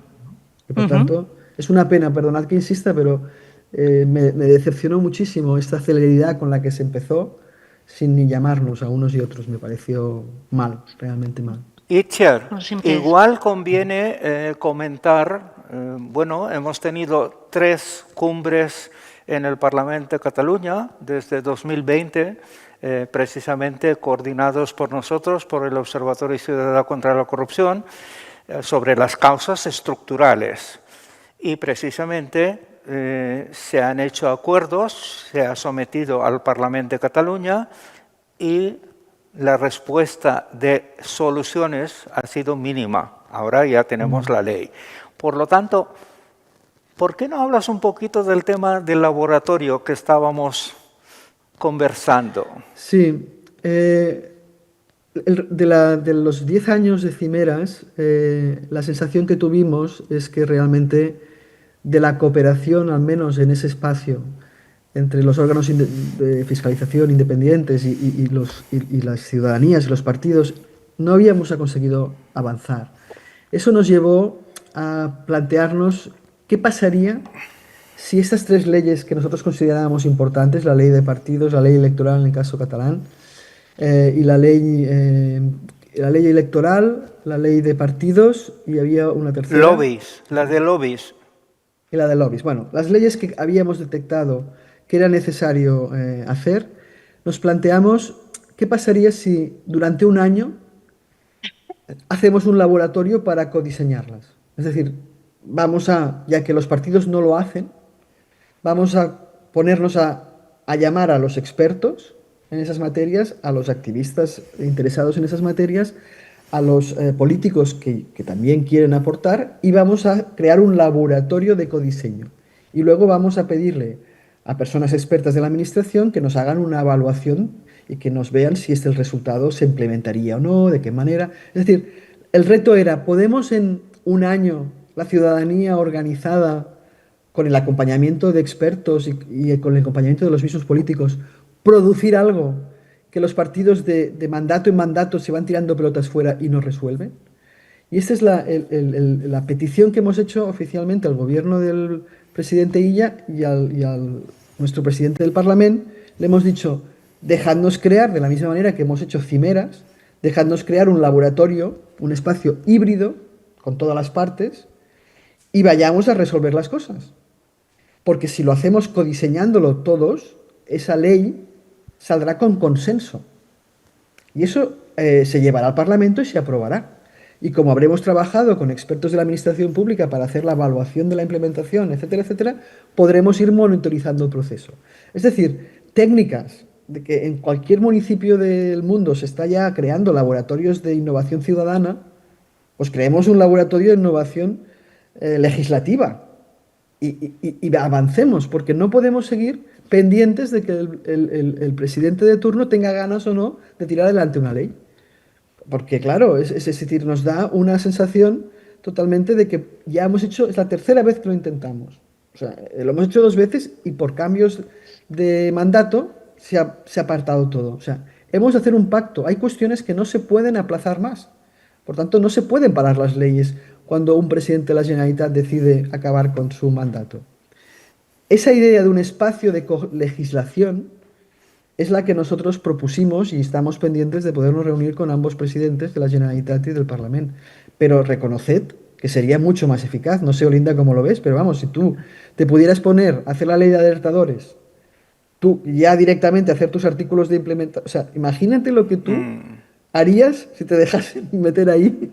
Y por ujú. tanto, es una pena, perdonad que insista, pero me decepcionó muchísimo esta celeridad con la que se empezó, sin ni llamarnos a unos y otros. Me pareció mal, realmente mal. Itziar, No siempre es. igual conviene comentar, bueno, hemos tenido 3 cumbres en el Parlamento de Cataluña desde 2020, precisamente coordinados por nosotros, por el Observatorio Ciudadano contra la Corrupción, sobre las causas estructurales. Y precisamente se han hecho acuerdos, se ha sometido al Parlamento de Cataluña y la respuesta de soluciones ha sido mínima. Ahora ya tenemos la ley. Por lo tanto, ¿por qué no hablas un poquito del tema del laboratorio que estábamos conversando? Sí, de los 10 años de Cimeras, la sensación que tuvimos es que realmente de la cooperación, al menos en ese espacio, entre los órganos de fiscalización independientes y las ciudadanías y los partidos, no habíamos conseguido avanzar. Eso nos llevó a plantearnos qué pasaría si estas 3 leyes que nosotros considerábamos importantes, la ley de partidos, la ley electoral en el caso catalán, y la ley electoral, la ley de partidos y había una tercera, Lobbies, la de lobbies. y la de lobbies. Bueno, las leyes que habíamos detectado que era necesario hacer, nos planteamos qué pasaría si durante un año hacemos un laboratorio para codiseñarlas. Es decir, ya que los partidos no lo hacen, vamos a ponernos a llamar a los expertos en esas materias, a los activistas interesados en esas materias, a los políticos que también quieren aportar y vamos a crear un laboratorio de codiseño. Y luego vamos a pedirle a personas expertas de la administración que nos hagan una evaluación y que nos vean si el resultado se implementaría o no, de qué manera. Es decir, el reto era, ¿podemos en un año la ciudadanía organizada con el acompañamiento de expertos y con el acompañamiento de los mismos políticos, producir algo que los partidos de mandato en mandato se van tirando pelotas fuera y no resuelven? Y esta es la petición que hemos hecho oficialmente al gobierno del presidente Illa y al nuestro presidente del Parlamento. Le hemos dicho, dejadnos crear, de la misma manera que hemos hecho cimeras, dejadnos crear un laboratorio, un espacio híbrido con todas las partes y vayamos a resolver las cosas. Porque si lo hacemos codiseñándolo todos, esa ley saldrá con consenso. Y eso se llevará al Parlamento y se aprobará. Y como habremos trabajado con expertos de la Administración Pública para hacer la evaluación de la implementación, etcétera, etcétera, podremos ir monitorizando el proceso. Es decir, técnicas de que en cualquier municipio del mundo se está ya creando laboratorios de innovación ciudadana, pues creemos un laboratorio de innovación legislativa y avancemos, porque no podemos seguir pendientes de que el presidente de turno tenga ganas o no de tirar adelante una ley. Porque claro, es decir, nos da una sensación totalmente de que ya hemos hecho, es la tercera vez que lo intentamos. O sea, lo hemos hecho 2 veces y por cambios de mandato se ha apartado todo. O sea, hemos de hacer un pacto. Hay cuestiones que no se pueden aplazar más. Por tanto, no se pueden parar las leyes cuando un presidente de la Generalitat decide acabar con su mandato. Esa idea de un espacio de legislación es la que nosotros propusimos y estamos pendientes de podernos reunir con ambos presidentes de la Generalitat y del Parlamento. Pero reconoced que sería mucho más eficaz. No sé, Olinda, cómo lo ves, pero vamos, si tú te pudieras poner a hacer la ley de alertadores, tú ya directamente hacer tus artículos de implementación, o sea, imagínate lo que tú harías si te dejasen meter ahí.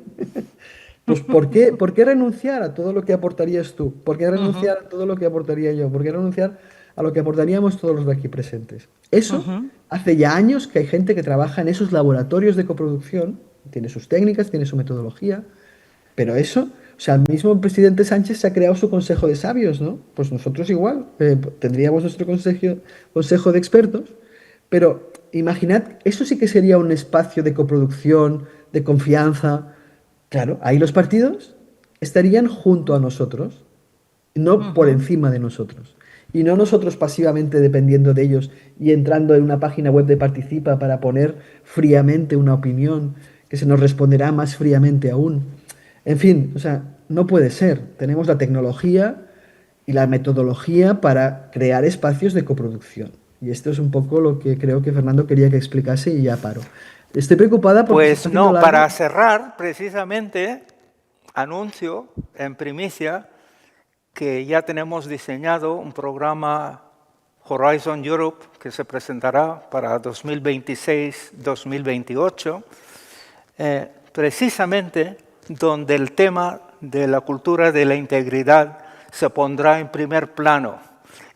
Pues ¿por qué renunciar a todo lo que aportarías tú? ¿Por qué renunciar a todo lo que aportaría yo? ¿Por qué renunciar a lo que aportaríamos todos los de aquí presentes? Eso hace ya años que hay gente que trabaja en esos laboratorios de coproducción, tiene sus técnicas, tiene su metodología, pero eso, o sea, el mismo presidente Sánchez se ha creado su consejo de sabios, ¿no? Pues nosotros igual, tendríamos nuestro consejo de expertos, pero imaginad, eso sí que sería un espacio de coproducción, de confianza. Claro, ahí los partidos estarían junto a nosotros, no por encima de nosotros. Y no nosotros pasivamente dependiendo de ellos y entrando en una página web de Participa para poner fríamente una opinión que se nos responderá más fríamente aún. En fin, o sea, no puede ser. Tenemos la tecnología y la metodología para crear espacios de coproducción. Y esto es un poco lo que creo que Fernando quería que explicase y ya paro. Estoy preocupada porque se Pues está haciendo no, largo. para cerrar, precisamente, anuncio en primicia que ya tenemos diseñado un programa Horizon Europe que se presentará para 2026-2028, precisamente donde el tema de la cultura de la integridad se pondrá en primer plano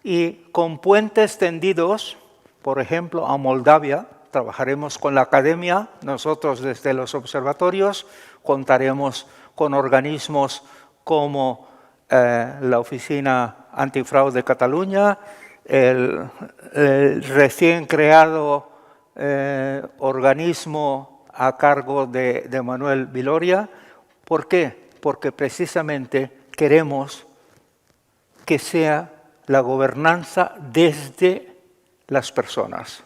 y con puentes tendidos, por ejemplo, a Moldavia. Trabajaremos con la academia, nosotros desde los observatorios contaremos con organismos como la Oficina Antifraude de Cataluña, el recién creado organismo a cargo de Manuel Viloria. ¿Por qué? Porque precisamente queremos que sea la gobernanza desde las personas.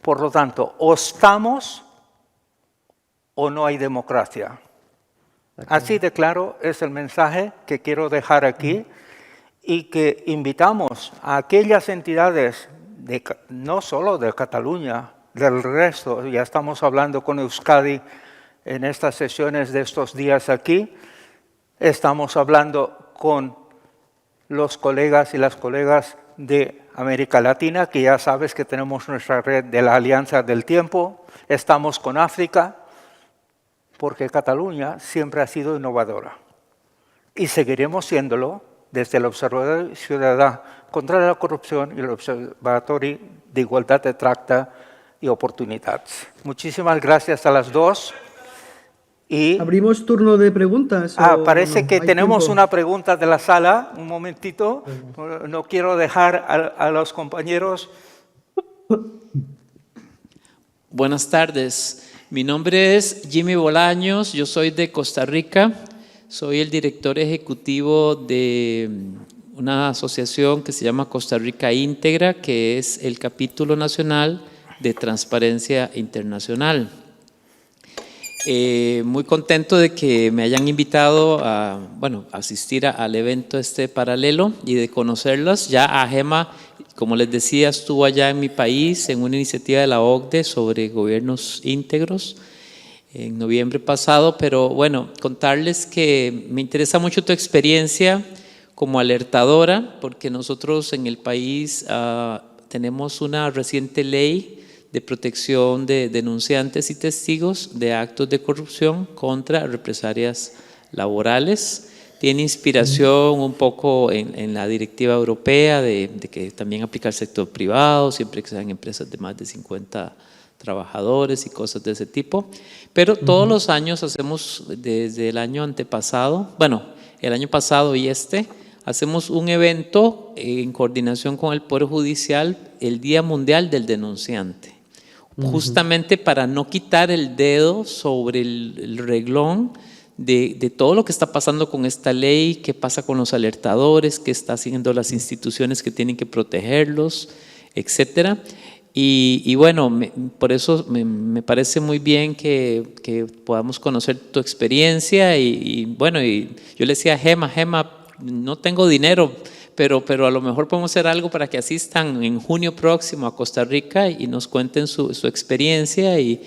Por lo tanto, o estamos o no hay democracia. Así de claro es el mensaje que quiero dejar aquí y que invitamos a aquellas entidades, no solo de Cataluña, del resto, ya estamos hablando con Euskadi en estas sesiones de estos días aquí, estamos hablando con los colegas y las colegas de América Latina, que ya sabes que tenemos nuestra red de la Alianza del Tiempo, estamos con África, porque Cataluña siempre ha sido innovadora y seguiremos siéndolo desde el Observatorio Ciudadà contra la Corrupción y el Observatorio de Igualdad de Tracte y Oportunidades. Muchísimas gracias a las dos. Y ¿Abrimos turno de preguntas? parece no? que ¿Hay tenemos tiempo? una pregunta de la sala. Un momentito. No quiero dejar a los compañeros. Buenas tardes. Mi nombre es Jimmy Bolaños, yo soy de Costa Rica, soy el director ejecutivo de una asociación que se llama Costa Rica Íntegra, que es el capítulo nacional de Transparencia Internacional. Muy contento de que me hayan invitado a asistir al evento paralelo y de conocerlas. Ya AGEMA, como les decía, estuvo allá en mi país en una iniciativa de la OCDE sobre gobiernos íntegros en noviembre pasado, pero bueno, contarles que me interesa mucho tu experiencia como alertadora, porque nosotros en el país tenemos una reciente ley de protección de denunciantes y testigos de actos de corrupción contra represalias laborales. Tiene inspiración un poco en la directiva europea de que también aplica al sector privado, siempre que sean empresas de más de 50 trabajadores y cosas de ese tipo. Pero todos los años hacemos, desde el año antepasado, el año pasado y hacemos un evento en coordinación con el Poder Judicial, el Día Mundial del Denunciante. Justamente para no quitar el dedo sobre el reglón de todo lo que está pasando con esta ley, qué pasa con los alertadores, qué está haciendo las instituciones que tienen que protegerlos, etcétera. Y bueno, por eso me parece muy bien que podamos conocer tu experiencia y bueno, y yo le decía a Gema, no tengo dinero, pero a lo mejor podemos hacer algo para que asistan en junio próximo a Costa Rica y nos cuenten su experiencia y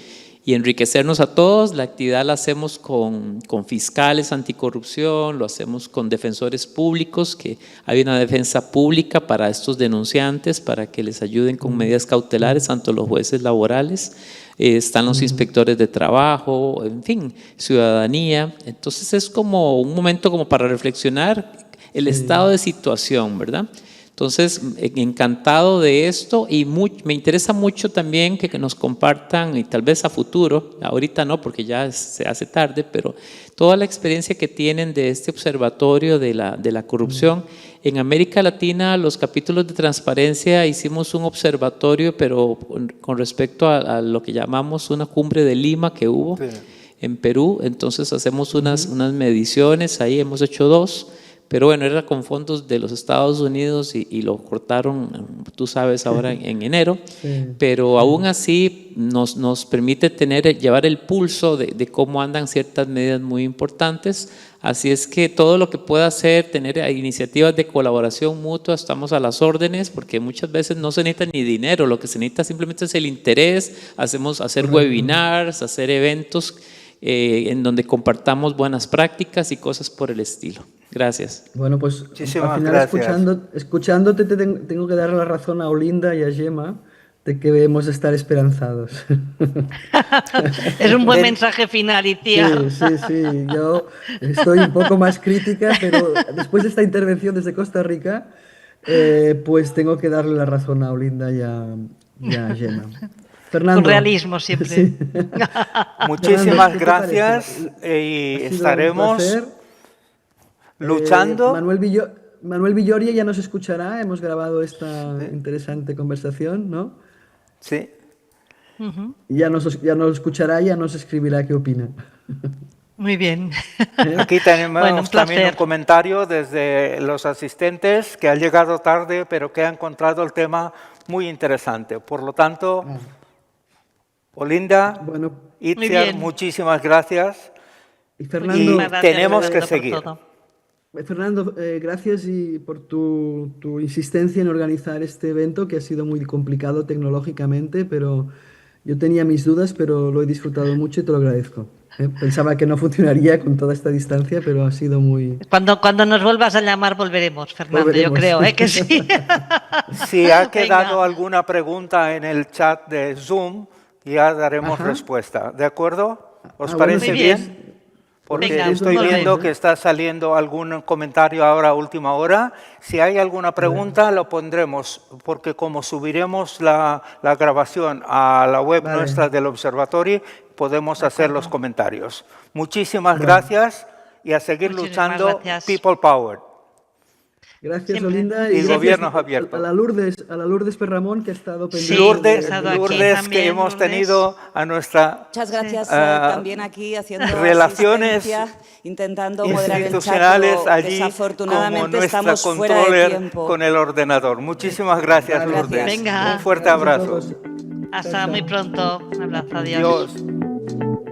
enriquecernos a todos. La actividad la hacemos con fiscales anticorrupción, lo hacemos con defensores públicos, que hay una defensa pública para estos denunciantes, para que les ayuden con medidas cautelares, tanto los jueces laborales, están los inspectores de trabajo, en fin, ciudadanía. Entonces es como un momento como para reflexionar el estado de situación, ¿verdad? Entonces, encantado de esto y me interesa mucho también que nos compartan, y tal vez a futuro, ahorita no porque ya se hace tarde, pero toda la experiencia que tienen de este observatorio de la corrupción. En América Latina, los capítulos de transparencia hicimos un observatorio, pero con respecto a lo que llamamos una cumbre de Lima que hubo en Perú. Entonces hacemos unas mediciones, ahí hemos hecho 2. Pero bueno, era con fondos de los Estados Unidos y lo cortaron, tú sabes, ahora en enero. Pero aún así nos permite llevar el pulso de cómo andan ciertas medidas muy importantes. Así es que todo lo que pueda hacer, tener iniciativas de colaboración mutua, estamos a las órdenes, porque muchas veces no se necesita ni dinero, lo que se necesita simplemente es el interés. Hacer webinars, hacer eventos en donde compartamos buenas prácticas y cosas por el estilo. Gracias. Bueno, pues Muchísimas al final gracias. escuchándote tengo que darle la razón a Olinda y a Gemma de que debemos estar esperanzados. Es un buen Del- mensaje final, Icía. Sí. Yo estoy un poco más crítica, pero después de esta intervención desde Costa Rica, pues tengo que darle la razón a Olinda y a Gemma. Con Fernando. realismo siempre. Sí. Muchísimas ¿qué te gracias parece? y Ha sido un estaremos placer. luchando. Manuel Villoria ya nos escuchará. Hemos grabado esta interesante conversación, ¿no? Sí. Ujú. Y ya nos escuchará y ya nos escribirá qué opina. Muy bien. Aquí tenemos Bueno, un también un placer. comentario desde los asistentes que han llegado tarde, pero que han encontrado el tema muy interesante. Por lo tanto, Olinda, Bueno, Muy Itziar, bien. muchísimas gracias. y Y Fernando, Muchísimas gracias, tenemos que Fernando, por seguir. todo. Gracias por tu insistencia en organizar este evento que ha sido muy complicado tecnológicamente, pero yo tenía mis dudas, pero lo he disfrutado mucho y te lo agradezco. Pensaba que no funcionaría con toda esta distancia, pero ha sido muy... Cuando nos vuelvas a llamar, volveremos, Fernando. Yo Volveremos. creo, ¿eh? Que sí. Si ha quedado Venga. alguna pregunta en el chat de Zoom, ya daremos Ajá. respuesta. ¿De acuerdo? ¿Os Ah, bueno, parece Muy bien? bien. Porque Venga, estoy muy viendo bien. que está saliendo algún comentario ahora a última hora. Si hay alguna pregunta, lo pondremos, porque como subiremos la grabación a la web Vale. nuestra del observatorio, podemos hacer los comentarios. Muchísimas Bueno. gracias y a seguir Muchísimas luchando. gracias. People Power. Gracias, Siempre. Olinda, Y gracias gobiernos abiertos. a la Lourdes Perramón, que ha estado pendiente. Sí, Lourdes, he estado aquí Lourdes, también, que hemos Lourdes. tenido a nuestra Muchas gracias Ah, también aquí haciendo relaciones asistencia, intentando moderar el chat, institucionales pero allí como desafortunadamente nuestra estamos fuera de controller tiempo. con el ordenador. Muchísimas gracias, Vale. Lourdes. Venga. Un fuerte Gracias a abrazo. todos. Hasta muy pronto. Un abrazo. Adiós. Dios.